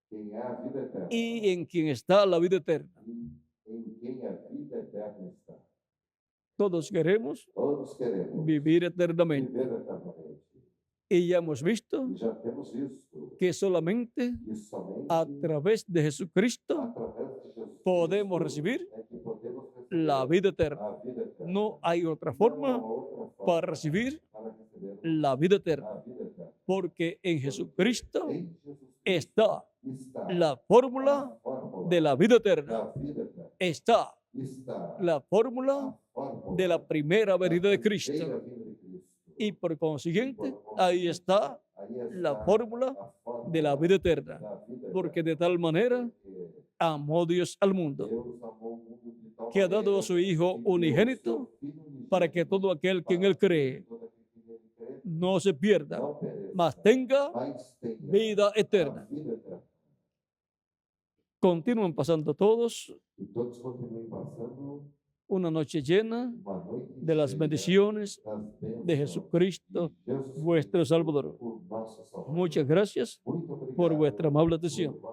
quem é a vida eterna
y en quien está la vida eterna.
e em quem a vida eterna está.
Todos queremos
Todos queremos
vivir eternamente.
viver eternamente.
Y ya hemos visto
E já temos visto
que solamente
que somente
a través de Jesucristo
através de Jesus
podemos
Cristo
recibir
é que podemos receber
la vida eterna.
a vida eterna.
No hay otra
Não há
forma
outra forma
para recibir
para receber
la vida eterna,
a vida eterna.
porque en Jesucristo
Em Jesus Cristo
está
está
la fórmula
a fórmula
de la vida eterna,
da vida eterna.
está
Está
la fórmula
a fórmula
de la primera venida de
da
Cristo,
primeira vinda de Cristo.
y por consiguiente ahí está
Aí está
la fórmula
a fórmula
de la vida eterna,
da vida
porque
eterna.
de tal manera
Porque
amó Dios al mundo,
Deus amou o mundo de tal
que ha dado a
maneira
su Hijo
que dio
unigénito
seu Filho unigênito
para que todo aquel que en
para
Él cree
que todo aquele que nele crê
no se pierda,
não pereça,
mas tenga
mas tenha
vida
a
eterna.
vida eterna.
Continúen pasando todos
E todos continuem passando
una noche llena
uma noite
de las
cheia
bendiciones
das bênçãos
de Jesucristo,
de Jesus
vuestro
Cristo,
Salvador.
o nosso Salvador.
Muchas gracias
Muito obrigado
por vuestra amable
por
atención.